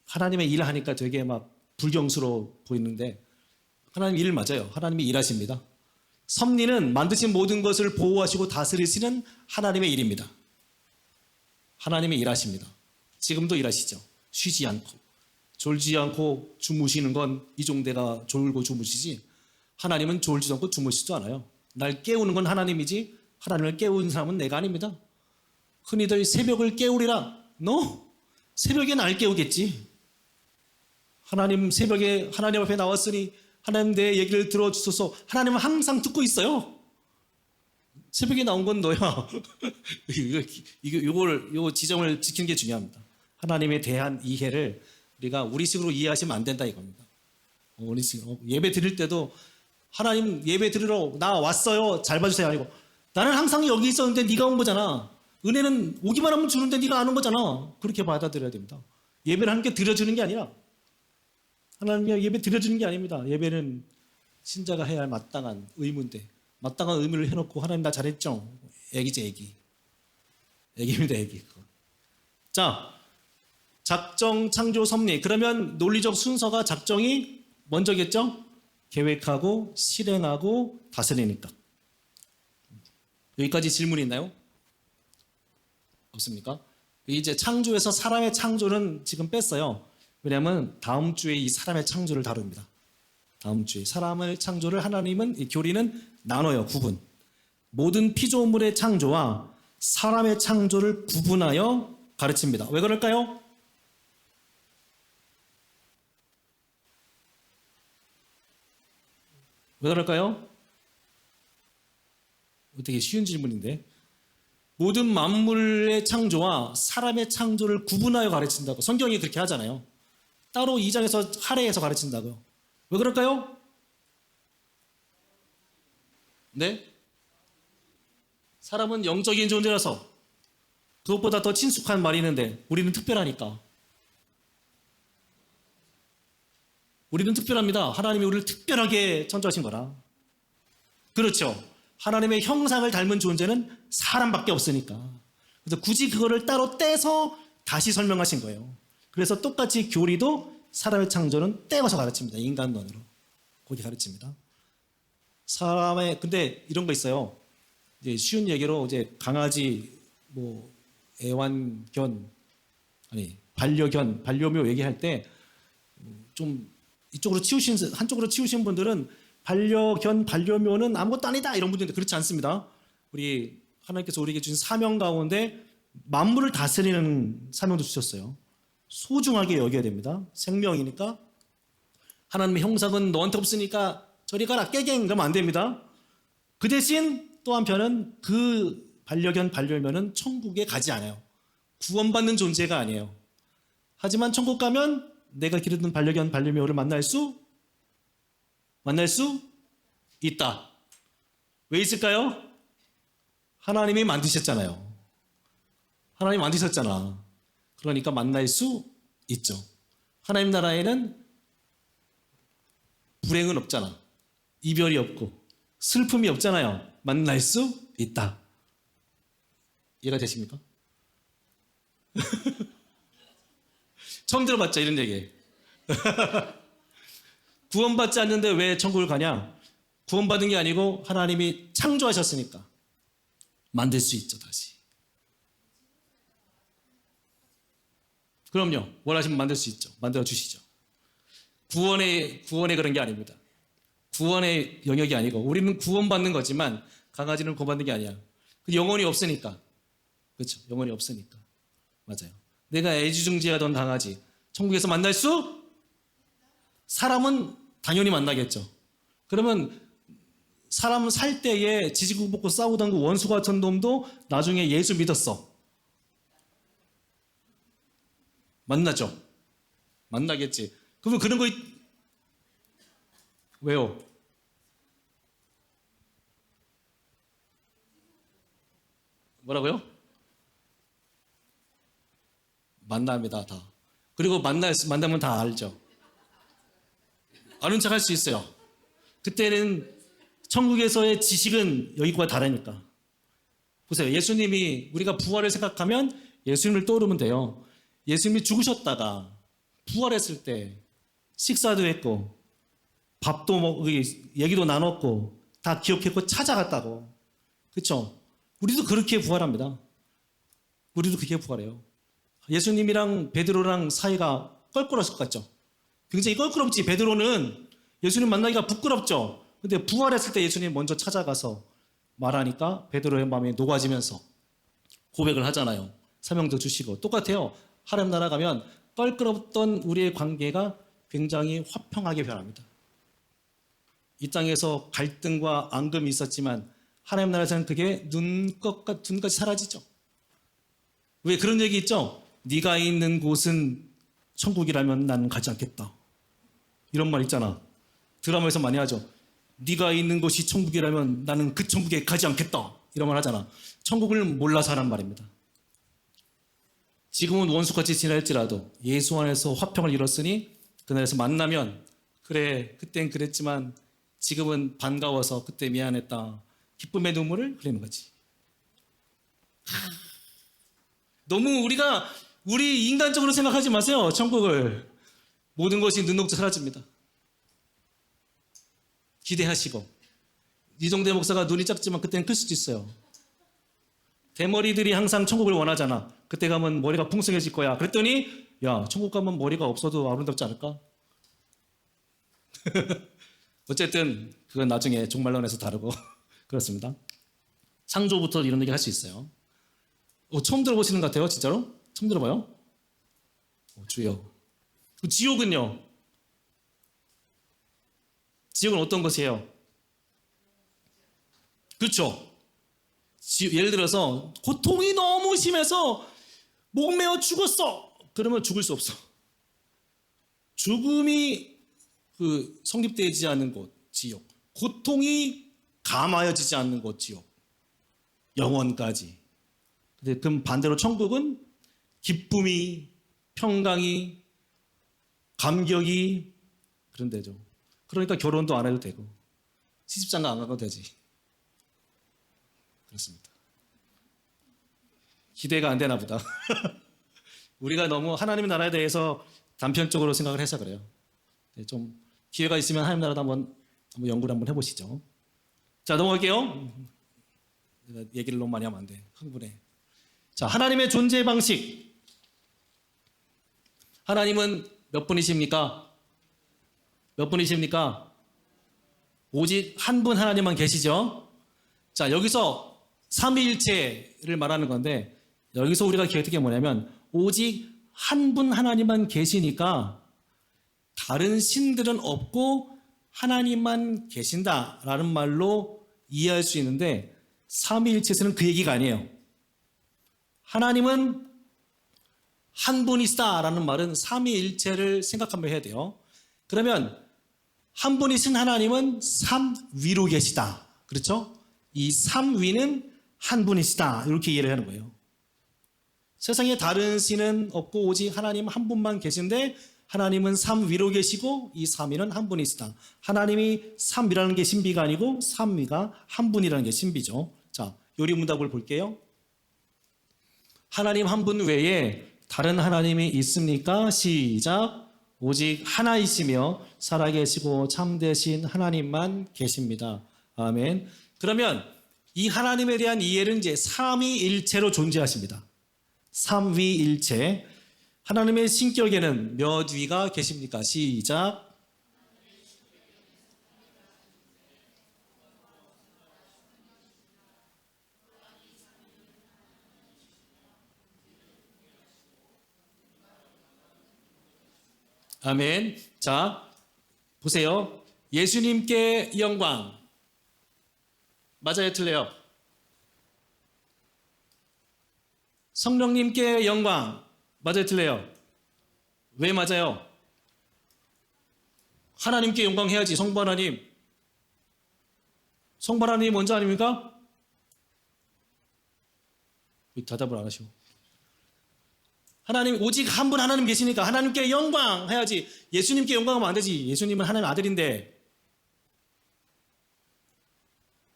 하나님의 일을 하니까 되게 막 불경스러워 보이는데 하나님 일 맞아요. 하나님이 일하십니다. 섭리는 만드신 모든 것을 보호하시고 다스리시는 하나님의 일입니다. 하나님이 일하십니다. 지금도 일하시죠. 쉬지 않고 졸지 않고 주무시는 건 이종대가 졸고 주무시지 하나님은 졸지도 않고 주무시지도 않아요. 날 깨우는 건 하나님이지 하나님을 깨우는 사람은 내가 아닙니다. 흔히들 새벽을 깨우리라. 너? 새벽에 날 깨우겠지. 하나님 새벽에 하나님 앞에 나왔으니 하나님 내 얘기를 들어주소서. 하나님은 항상 듣고 있어요. 새벽에 나온 건 너야. 이거 지점을 지키는 게 중요합니다. 하나님에 대한 이해를 우리가 우리식으로 이해하시면 안 된다 이겁니다. 예배 드릴 때도 하나님 예배 드리러 나 왔어요. 잘 봐주세요. 아니고 나는 항상 여기 있었는데 네가 온 거잖아. 은혜는 오기만 하면 주는데 네가 안 온 거잖아. 그렇게 받아들여야 됩니다. 예배를 하나님께 드려주는 게 아니라 하나님께 예배 드려주는 게 아닙니다. 예배는 신자가 해야 할 마땅한 의무인데 마땅한 의무를 해놓고 하나님 나 잘했죠? 애기지 애기. 애기입니다 애기. 자 작정 창조 섭리. 그러면 논리적 순서가 작정이 먼저겠죠? 계획하고 실행하고 다스리니까. 여기까지 질문 있나요? 없습니까? 이제 창조에서 사람의 창조는 지금 뺐어요. 왜냐하면 다음 주에 이 사람의 창조를 다룹니다. 다음 주에 사람의 창조를 하나님은 이 교리는 나눠요. 구분. 모든 피조물의 창조와 사람의 창조를 구분하여 가르칩니다. 왜 그럴까요? 왜 그럴까요? 되게 쉬운 질문인데 모든 만물의 창조와 사람의 창조를 구분하여 가르친다고 성경이 그렇게 하잖아요. 따로 2장에서 할애해서 가르친다고요. 왜 그럴까요? 네? 사람은 영적인 존재라서 그것보다 더 친숙한 말이 있는데 우리는 특별하니까. 우리는 특별합니다. 하나님이 우리를 특별하게 창조하신 거라. 그렇죠. 하나님의 형상을 닮은 존재는 사람밖에 없으니까. 그래서 굳이 그거를 따로 떼서 다시 설명하신 거예요. 그래서 똑같이 교리도 사람의 창조는 떼어서 가르칩니다. 인간론으로. 거기 가르칩니다. 근데 이런 거 있어요. 이제 쉬운 얘기로 이제 강아지, 반려견, 반려묘 얘기할 때 좀 한쪽으로 치우신 분들은 반려견, 반려묘는 아무것도 아니다 이런 분들인데 그렇지 않습니다. 우리 하나님께서 우리에게 주신 사명 가운데 만물을 다스리는 사명도 주셨어요. 소중하게 여겨야 됩니다. 생명이니까. 하나님의 형상은 너한테 없으니까 저리 가라 깨갱 그러면 안 됩니다. 그 대신 또 한편은 그 반려견, 반려묘는 천국에 가지 않아요. 구원받는 존재가 아니에요. 하지만 천국 가면 내가 기르던 반려견, 반려묘를 만날 수 있다. 왜 있을까요? 하나님이 만드셨잖아요. 하나님 만드셨잖아. 그러니까 만날 수 있죠. 하나님 나라에는 불행은 없잖아. 이별이 없고 슬픔이 없잖아요. 만날 수 있다. 이해가 되십니까? 처음 들어봤죠 이런 얘기. 구원받지 않는데 왜 천국을 가냐? 구원받은 게 아니고 하나님이 창조하셨으니까. 만들 수 있죠, 다시. 그럼요. 원하시면 만들 수 있죠. 만들어 주시죠. 구원의 그런 게 아닙니다. 구원의 영역이 아니고 우리는 구원받는 거지만 강아지는 구원받는 게 아니야. 영혼이 없으니까. 그렇죠. 영혼이 없으니까. 맞아요. 내가 애지중지하던 강아지 천국에서 만날 수? 사람은 당연히 만나겠죠. 그러면 사람 살 때에 지지고 볶고 싸우던 그 원수 같은 놈도 나중에 예수 믿었어. 만나죠. 만나겠지. 그러면 그런 거 왜요? 뭐라고요? 만납니다, 다. 그리고 만나면 다 알죠. 아는 척 할 수 있어요. 그때는 천국에서의 지식은 여기과 다르니까. 보세요. 예수님이 우리가 부활을 생각하면 예수님을 떠오르면 돼요. 예수님이 죽으셨다가 부활했을 때 식사도 했고 밥도 먹고 얘기도 나눴고 다 기억했고 찾아갔다고. 그렇죠? 우리도 그렇게 부활합니다. 우리도 그렇게 부활해요. 예수님이랑 베드로랑 사이가 껄끄러웠을 것 같죠? 굉장히 껄끄럽지. 베드로는 예수님 만나기가 부끄럽죠. 근데 부활했을 때 예수님 먼저 찾아가서 말하니까 베드로의 마음이 녹아지면서 고백을 하잖아요. 사명도 주시고. 똑같아요. 하나님 나라 가면 껄끄럽던 우리의 관계가 굉장히 화평하게 변합니다. 이 땅에서 갈등과 앙금이 있었지만 하나님 나라에서는 그게 눈까지 사라지죠. 왜 그런 얘기 있죠? 네가 있는 곳은 천국이라면 나는 가지 않겠다. 이런 말 있잖아. 드라마에서 많이 하죠. 네가 있는 곳이 천국이라면 나는 그 천국에 가지 않겠다. 이런 말 하잖아. 천국을 몰라서 하란 말입니다. 지금은 원수같이 지낼지라도 예수 안에서 화평을 이뤘으니 그날에서 만나면 그래 그땐 그랬지만 지금은 반가워서 그때 미안했다. 기쁨의 눈물을 흘리는 거지. 너무 우리 인간적으로 생각하지 마세요. 천국을. 모든 것이 눈 녹듯 사라집니다. 기대하시고. 이정대 목사가 눈이 작지만 그때는 클 수도 있어요. 대머리들이 항상 천국을 원하잖아. 그때 가면 머리가 풍성해질 거야. 그랬더니 야, 천국 가면 머리가 없어도 아름답지 않을까? 어쨌든 그건 나중에 종말론에서 다루고 그렇습니다. 창조부터 이런 얘기 할 수 있어요. 처음 들어보시는 것 같아요. 진짜로? 처음 들어봐요? 주여. 그 지옥은요? 지옥은 어떤 것이에요? 그렇죠. 예를 들어서 고통이 너무 심해서 목매어 죽었어. 그러면 죽을 수 없어. 죽음이 성립되지 않는 곳, 지옥. 고통이 감하여지지 않는 곳, 지옥. 영원까지. 근데 그럼 반대로 천국은 기쁨이, 평강이, 감격이 그런 데죠. 그러니까 결혼도 안 해도 되고 시집장가 안 가도 되지. 그렇습니다. 기대가 안 되나 보다. 우리가 너무 하나님의 나라에 대해서 단편적으로 생각을 해서 그래요. 좀 기회가 있으면 하나님 나라도 한번 연구를 한번 해보시죠. 자, 넘어갈게요. 내가 얘기를 너무 많이 하면 안 돼. 흥분해. 자, 하나님의 존재 방식. 하나님은 몇 분이십니까? 몇 분이십니까? 오직 한 분 하나님만 계시죠? 자, 여기서 삼위일체를 말하는 건데 여기서 우리가 기억할 게 뭐냐면 오직 한 분 하나님만 계시니까 다른 신들은 없고 하나님만 계신다라는 말로 이해할 수 있는데 삼위일체에서는 그 얘기가 아니에요. 하나님은 한 분이시다라는 말은 삼위일체를 생각하며 해야 돼요. 그러면 한 분이신 하나님은 삼위로 계시다. 그렇죠? 이 삼위는 한 분이시다. 이렇게 이해를 하는 거예요. 세상에 다른 신은 없고 오직 하나님 한 분만 계신데 하나님은 삼위로 계시고 이 삼위는 한 분이시다. 하나님이 삼위라는 게 신비가 아니고 삼위가 한 분이라는 게 신비죠. 자, 요리문답을 볼게요. 하나님 한 분 외에 다른 하나님이 있습니까? 시작. 오직 하나이시며 살아계시고 참되신 하나님만 계십니다. 아멘. 그러면 이 하나님에 대한 이해는 이제 삼위일체로 존재하십니다. 삼위일체. 하나님의 신격에는 몇 위가 계십니까? 시작. 아멘. 자, 보세요. 예수님께 영광. 맞아요, 틀려요? 성령님께 영광. 맞아요, 틀려요? 왜 맞아요? 하나님께 영광 해야지, 성부 하나님. 성부 하나님이 먼저 아닙니까? 왜 대답을 안 하시고? 하나님, 오직 한 분 하나님 계시니까 하나님께 영광 해야지. 예수님께 영광하면 안 되지. 예수님은 하나님 아들인데.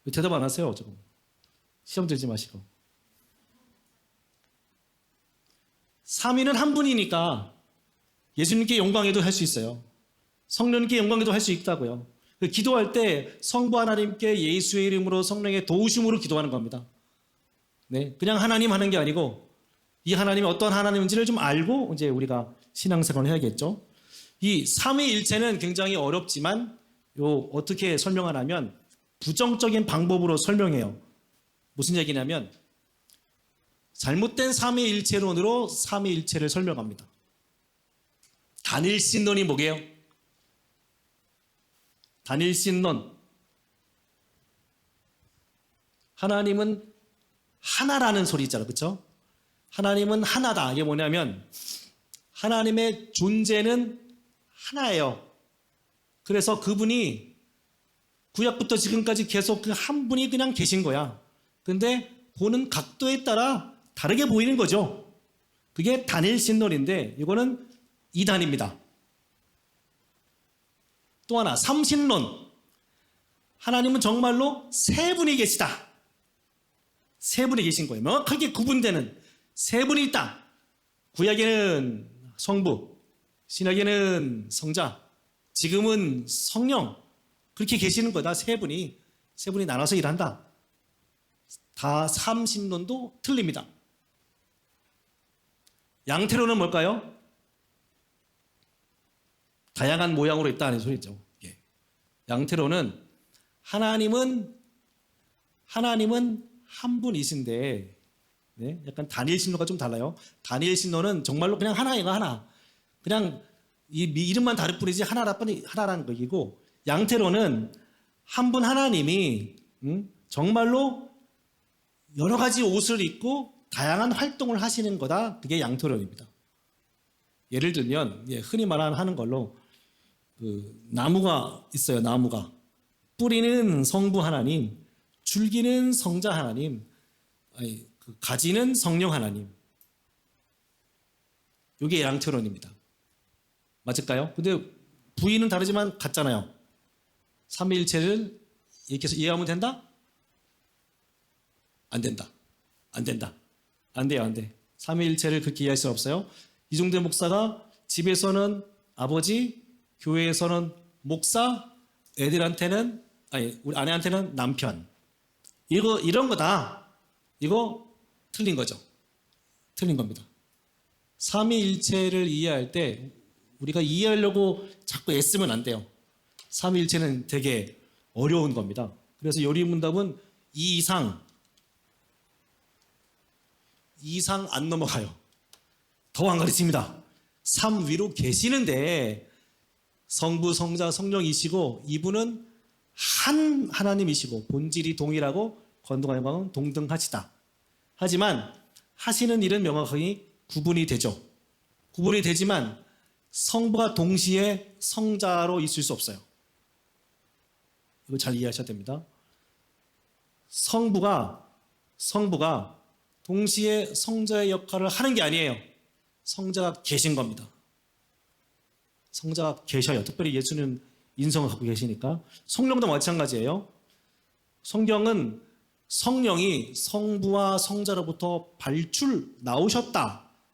왜 대답 안 하세요? 조금 시험 들지 마시고. 삼위는 한 분이니까 예수님께 영광해도 할 수 있어요. 성령님께 영광해도 할 수 있다고요. 기도할 때 성부 하나님께 예수의 이름으로 성령의 도우심으로 기도하는 겁니다. 네, 그냥 하나님 하는 게 아니고 이 하나님이 어떤 하나님인지를 좀 알고 이제 우리가 신앙생활을 해야겠죠. 이 삼위일체는 굉장히 어렵지만 어떻게 설명하냐면 부정적인 방법으로 설명해요. 무슨 얘기냐면 잘못된 삼위일체론으로 삼위일체를 설명합니다. 단일신론이 뭐게요? 단일신론. 하나님은 하나라는 소리 있잖아요. 그렇죠? 하나님은 하나다. 이게 뭐냐면 하나님의 존재는 하나예요. 그래서 그분이 구약부터 지금까지 계속 그 한 분이 그냥 계신 거야. 근데 보는 각도에 따라 다르게 보이는 거죠. 그게 단일신론인데 이거는 이단입니다. 또 하나 삼신론. 하나님은 정말로 세 분이 계시다. 세 분이 계신 거예요. 명확하게 구분되는 세 분이 있다. 구약에는 성부, 신약에는 성자, 지금은 성령. 그렇게 계시는 거다. 세 분이 나눠서 일한다. 다 삼신론도 틀립니다. 양태론은 뭘까요? 다양한 모양으로 있다는 소리죠. 예. 양태론은 하나님은 한 분이신데, 네? 약간 단일신론과 좀 달라요. 단일신론은 정말로 그냥 하나예요, 하나. 그냥 이 이름만 다를 뿐이지 하나라는 것이고, 양태론은 한 분 하나님이 정말로 여러 가지 옷을 입고 다양한 활동을 하시는 거다. 그게 양태론입니다. 예를 들면 흔히 말하는 걸로 나무가 있어요. 나무가 뿌리는 성부 하나님, 줄기는 성자 하나님, 가지는 성령 하나님. 이게 양태론입니다. 맞을까요? 근데 부위는 다르지만 같잖아요. 삼위일체를 이렇게 해서 이해하면 된다? 안 된다. 안 된다. 안 돼요, 안 돼. 삼위일체를 그렇게 이해할 수 없어요. 이종대 목사가 집에서는 아버지, 교회에서는 목사, 우리 아내한테는 남편. 이런 거다. 이거 틀린 거죠. 틀린 겁니다. 삼위일체를 이해할 때 우리가 이해하려고 자꾸 애쓰면 안 돼요. 삼위일체는 되게 어려운 겁니다. 그래서 요리문답은 2 이상 안 넘어가요. 더 안 가르칩니다. 3 위로 계시는데 성부, 성자, 성령이시고 이분은 한 하나님이시고 본질이 동일하고 권능과 영광은 동등하시다. 하지만 하시는 일은 명확하게 구분이 되죠. 구분이 되지만 성부가 동시에 성자로 있을 수 없어요. 이거 잘 이해하셔야 됩니다. 성부가 동시에 성자의 역할을 하는 게 아니에요. 성자가 계신 겁니다. 성자가 계셔요. 특별히 예수는 인성을 갖고 계시니까. 성령도 마찬가지예요. 성경은 성령이 성부와 성자로부터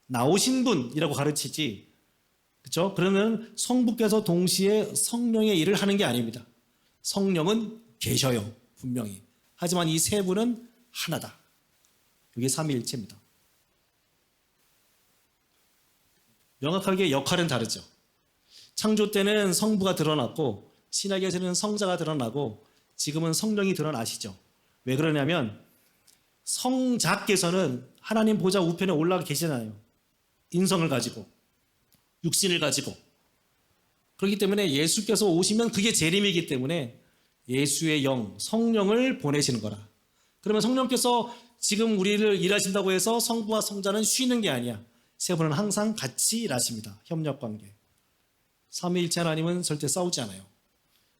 나오신 분이라고 가르치지. 그렇죠? 그러면 성부께서 동시에 성령의 일을 하는 게 아닙니다. 성령은 계셔요. 분명히. 하지만 이 세 분은 하나다. 이게 삼위일체입니다. 명확하게 역할은 다르죠. 창조 때는 성부가 드러났고 신약에서는 성자가 드러나고 지금은 성령이 드러나시죠. 왜 그러냐면 성자께서는 하나님 보좌 우편에 올라가 계시잖아요. 인성을 가지고 육신을 가지고. 그렇기 때문에 예수께서 오시면 그게 재림이기 때문에 예수의 영, 성령을 보내시는 거라. 그러면 성령께서 지금 우리를 일하신다고 해서 성부와 성자는 쉬는 게 아니야. 세 분은 항상 같이 일하십니다. 협력관계. 삼위일체 하나님은 절대 싸우지 않아요.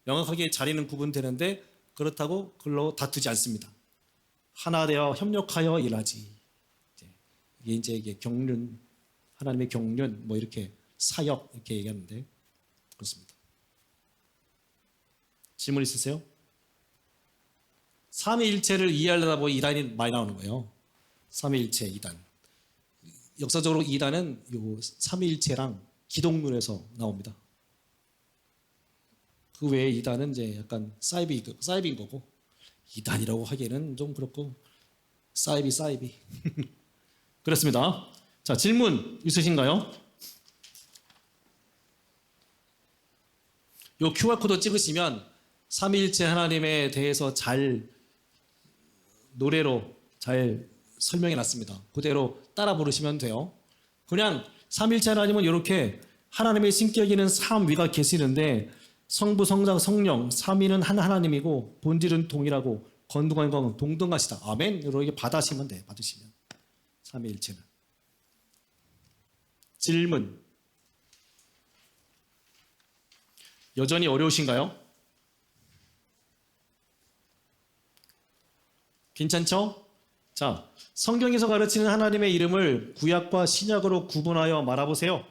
명확하게 자리는 구분되는데 그렇다고 그걸로 다투지 않습니다. 하나 되어 협력하여 일하지. 이게 경륜, 하나님의 경륜, 뭐 이렇게 사역 이렇게 얘기하는데 그렇습니다. 질문 있으세요? 삼위일체를 이해하려다 보니 이단이 많이 나오는 거예요. 삼위일체 이단. 역사적으로 이단은 요 삼위일체랑 기독론에서 나옵니다. 그 외에 이단은 이제 약간 사이비인 거고 이단이라고 하기에는 좀 그렇고 사이비. 그렇습니다. 자, 질문 있으신가요? 요 QR코드 찍으시면 삼위일체 하나님에 대해서 잘 노래로 잘 설명해 놨습니다. 그대로 따라 부르시면 돼요. 그냥 삼위일체 하나님은 이렇게 하나님의 신격에는 삼위가 계시는데 성부, 성자, 성령 삼위는 한 하나님이고 본질은 동일하고 건동한 건 동등하시다. 아멘. 이렇게 받으시면 돼. 받으시면 삼위일체는. 질문. 여전히 어려우신가요? 괜찮죠? 자, 성경에서 가르치는 하나님의 이름을 구약과 신약으로 구분하여 말해보세요.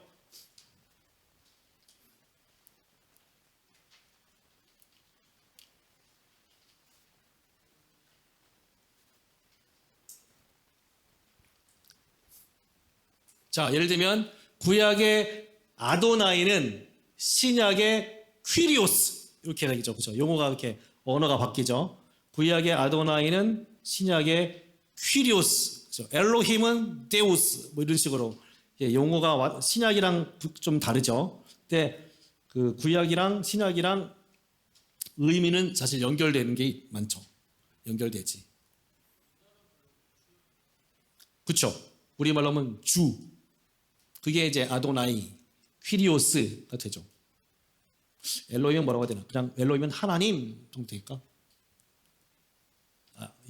자, 예를 들면 구약의 아도나이는 신약의 퀴리오스 이렇게 되겠죠. 그렇죠? 용어가 이렇게 언어가 바뀌죠. 구약의 아도나이는 신약의 퀴리오스, 그렇죠? 엘로힘은 데우스 뭐 이런 식으로 용어가 신약이랑 좀 다르죠. 근데 그 구약이랑 신약이랑 의미는 사실 연결되는 게 많죠. 연결되지. 그렇죠? 우리말로 하면 주. 그게 이제 아도나이, 퀴리오스가 되죠. 엘로힘은 뭐라고 해야 되나? 그냥 엘로힘은 하나님 정도 될까?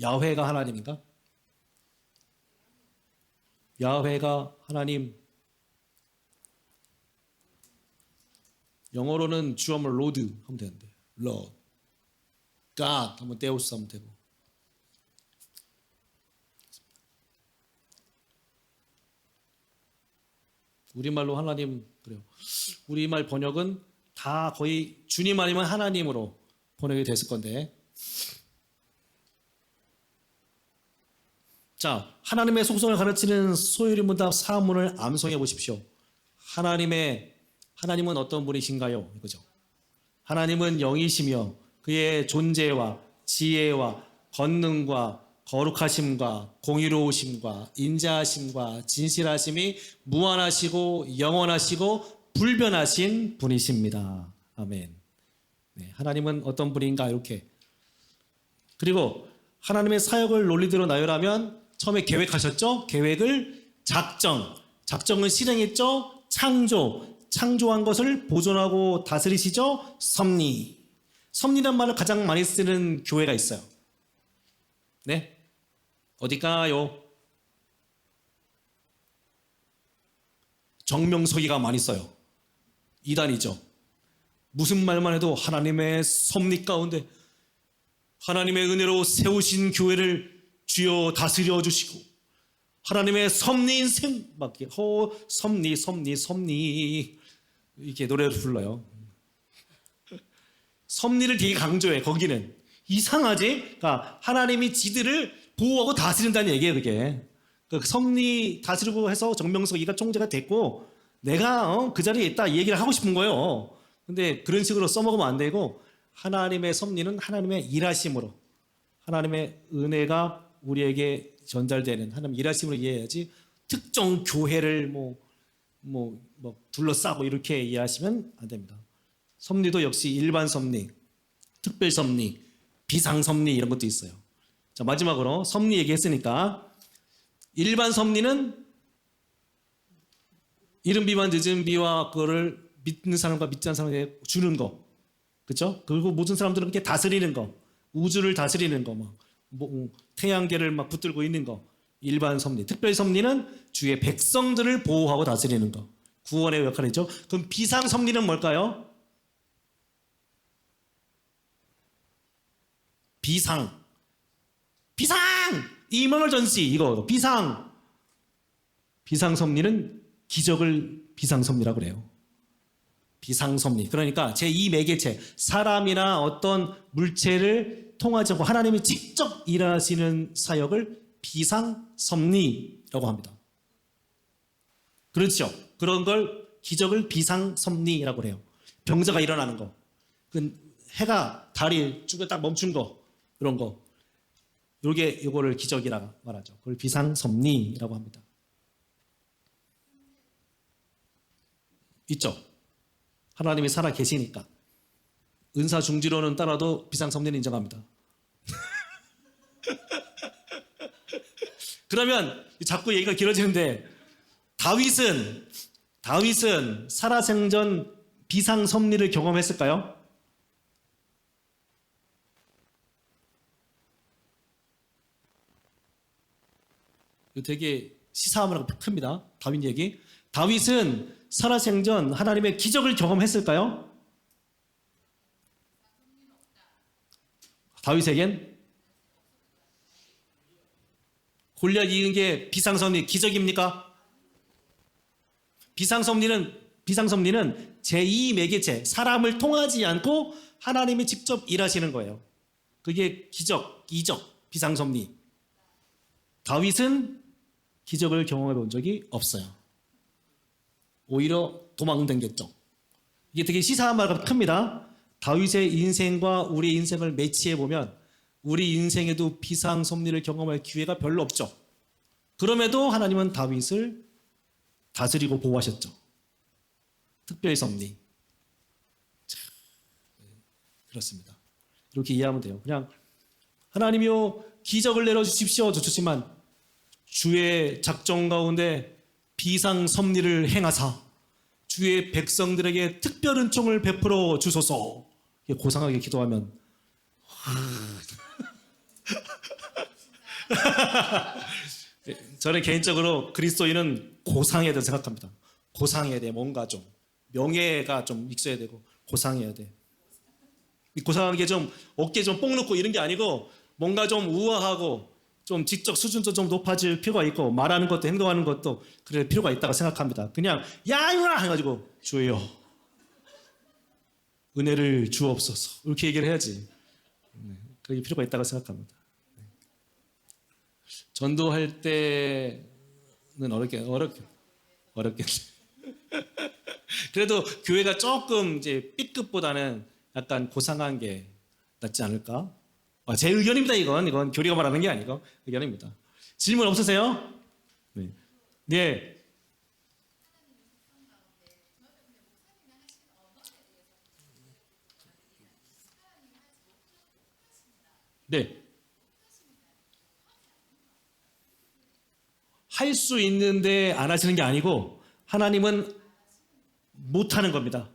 야훼가 하나님인가? 야훼가 하나님. 영어로는 주 하면 로드 하면 되는데 Lord, God 하면 데우스 하면 되고. 우리말로 하나님 그래요. 우리말 번역은 다 거의 주님 아니면 하나님으로 번역이 됐을 건데. 자, 하나님의 속성을 가르치는 소유리문답 사문을 암송해 보십시오. 하나님은 어떤 분이신가요? 이거죠. 하나님은 영이시며 그의 존재와 지혜와 권능과 거룩하심과 공의로우심과 인자하심과 진실하심이 무한하시고 영원하시고 불변하신 분이십니다. 아멘. 네, 하나님은 어떤 분인가 이렇게. 그리고 하나님의 사역을 논리대로 나열하면 처음에 계획하셨죠? 계획을 작정은 실행했죠? 창조한 것을 보존하고 다스리시죠? 섭리란 말을 가장 많이 쓰는 교회가 있어요. 네? 어딜까요? 정명석이가 많이 써요. 이단이죠. 무슨 말만 해도 하나님의 섭리 가운데 하나님의 은혜로 세우신 교회를 주여 다스려 주시고 하나님의 섭리 인생 막 섭리 이렇게 노래를 불러요. 섭리를 되게 강조해. 거기는 이상하지? 그러니까 하나님이 지들을 보호하고 다스린다는 얘기예요. 그게 그러니까 섭리 다스리고 해서 정명석이가 총재가 됐고 내가 그 자리에 있다 이 얘기를 하고 싶은 거예요. 근데 그런 식으로 써먹으면 안 되고 하나님의 섭리는 하나님의 일하심으로 하나님의 은혜가 우리에게 전달되는 하나님 일하심으로 이해해야지 특정 교회를 뭐 둘러싸고 이렇게 이해하시면 안 됩니다. 섭리도 역시 일반 섭리, 특별 섭리, 비상 섭리 이런 것도 있어요. 자, 마지막으로 섭리 얘기했으니까 일반 섭리는 이른 비와 늦은 비와 그거를 믿는 사람과 믿지 않는 사람에게 주는 거, 그렇죠? 그리고 모든 사람들은 이렇게 다스리는 거, 우주를 다스리는 거, 태양계를 막 붙들고 있는 거, 일반 섭리. 특별 섭리는 주의 백성들을 보호하고 다스리는 거, 구원의 역할이죠. 그럼 비상 섭리는 뭘까요? 비상 이만월 전시 이거 비상 섭리는 기적을 비상 섭리라고 그래요. 비상 섭리. 그러니까 제2 매개체, 사람이나 어떤 물체를 통하지 않고 하나님이 직접 일하시는 사역을 비상 섭리라고 합니다. 그렇죠. 그런 걸 기적을 비상 섭리라고 해요. 병자가 일어나는 거, 해가 달이 쭉 딱 멈춘 거, 이런 거, 요거를 기적이라고 말하죠. 그걸 비상 섭리라고 합니다. 있죠. 하나님이 살아 계시니까 은사 중지론은 따라도 비상 섭리는 인정합니다. 그러면 자꾸 얘기가 길어지는데 다윗은 살아생전 비상 섭리를 경험했을까요? 이거 되게 시사하면 큽니다. 다윗 얘기. 다윗은 살아생전 하나님의 기적을 경험했을까요? 다윗에겐 골리앗 이긴 게 비상섭리 기적입니까? 비상섭리는 제2 매개체, 사람을 통하지 않고 하나님이 직접 일하시는 거예요. 그게 기적, 이적, 비상섭리. 다윗은 기적을 경험해 본 적이 없어요. 오히려 도망다녔죠. 이게 되게 시사한 말가 큽니다. 다윗의 인생과 우리 인생을 매치해 보면 우리 인생에도 비상 섭리를 경험할 기회가 별로 없죠. 그럼에도 하나님은 다윗을 다스리고 보호하셨죠. 특별 섭리. 그렇습니다. 이렇게 이해하면 돼요. 그냥 하나님이요 기적을 내려주십시오 좋지만 주의 작정 가운데 비상 섭리를 행하사 주의 백성들에게 특별 은총을 베풀어 주소서. 고상하게 기도하면 저는 개인적으로 그리스도인은 고상해야 된다고 생각합니다. 고상해야 돼. 뭔가 좀 명예가 좀 있어야 되고 고상해야 돼. 고상한 게 좀 어깨 좀 뽕 넣고 이런 게 아니고 뭔가 좀 우아하고 좀 지적 수준도 좀 높아질 필요가 있고 말하는 것도 행동하는 것도 그럴 필요가 있다고 생각합니다. 그냥 야유라 해가지고 주여 은혜를 주옵소서 이렇게 얘기를 해야지. 그게 필요가 있다고 생각합니다. 전도할 때는 어렵겠네. 그래도 교회가 조금 이제 B급보다는 약간 고상한 게 낫지 않을까? 제 의견입니다. 이건 교리가 말하는 게 아니고 의견입니다. 질문 없으세요? 네. 네. 네. 할 수 있는데 안 하시는 게 아니고 하나님은 못하는 겁니다.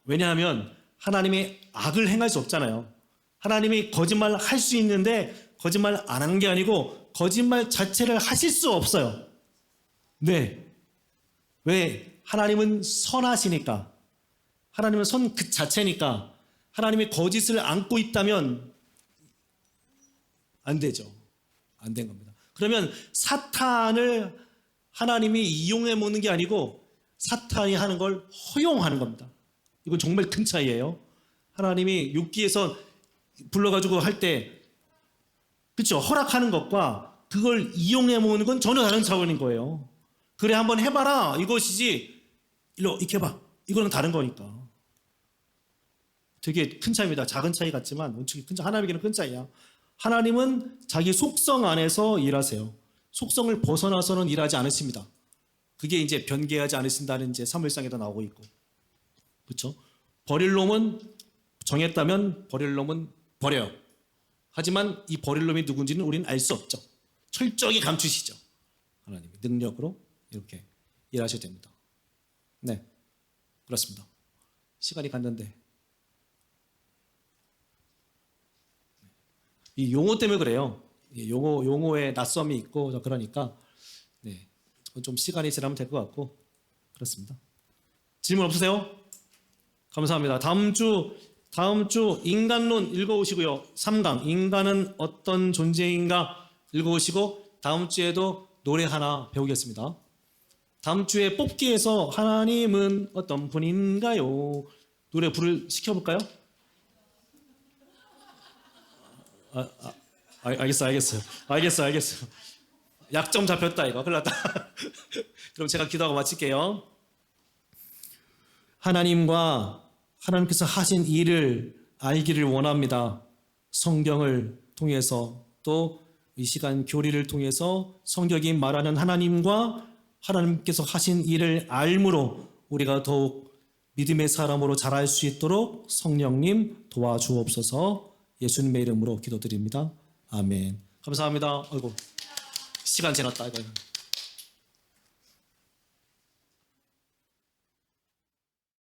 왜냐하면 하나님이 악을 행할 수 없잖아요. 하나님이 거짓말 할 수 있는데 거짓말 안 하는 게 아니고 거짓말 자체를 하실 수 없어요. 네. 왜? 하나님은 선하시니까. 하나님은 선 그 자체니까. 하나님이 거짓을 안고 있다면 안 되죠. 안 된 겁니다. 그러면 사탄을 하나님이 이용해 먹는 게 아니고 사탄이 하는 걸 허용하는 겁니다. 이건 정말 큰 차이예요. 하나님이 욥기에서 불러가지고 할 때, 그렇죠? 허락하는 것과 그걸 이용해 먹는 건 전혀 다른 차원인 거예요. 그래 한번 해봐라 이것이지 일로 이렇게 해봐 이거는 다른 거니까. 되게 큰 차이입니다. 작은 차이 같지만 원칙이 큰 차이. 하나님에게는 큰 차이야. 하나님은 자기 속성 안에서 일하세요. 속성을 벗어나서는 일하지 않으십니다. 그게 이제 변개하지 않으신다는 이제 사무엘상에도 나오고 있고, 그렇죠? 버릴 놈은 정했다면 버릴 놈은 버려요. 하지만 이 버릴 놈이 누군지는 우리는 알 수 없죠. 철저히 감추시죠. 하나님이 능력으로 이렇게 일하셔야 됩니다. 네, 그렇습니다. 시간이 갔는데 이 용어 때문에 그래요. 용어에 낯섦이 있고 그러니까 네, 좀 시간이 지나면 될 것 같고 그렇습니다. 질문 없으세요? 감사합니다. 다음 주 인간론 읽어오시고요. 3강 인간은 어떤 존재인가 읽어오시고 다음 주에도 노래 하나 배우겠습니다. 다음 주에 뽑기에서 하나님은 어떤 분인가요? 노래 부를 시켜볼까요? 알겠어요. 약점 잡혔다 이거. 큰일 났다. 그럼 제가 기도하고 마칠게요. 하나님께서 하신 일을 알기를 원합니다. 성경을 통해서 또 이 시간 교리를 통해서 성경이 말하는 하나님과 하나님께서 하신 일을 알므로 우리가 더욱 믿음의 사람으로 자랄 수 있도록 성령님 도와주옵소서. 예수님의 이름으로 기도드립니다. 아멘. 감사합니다. 아이고 시간 지났다 이거.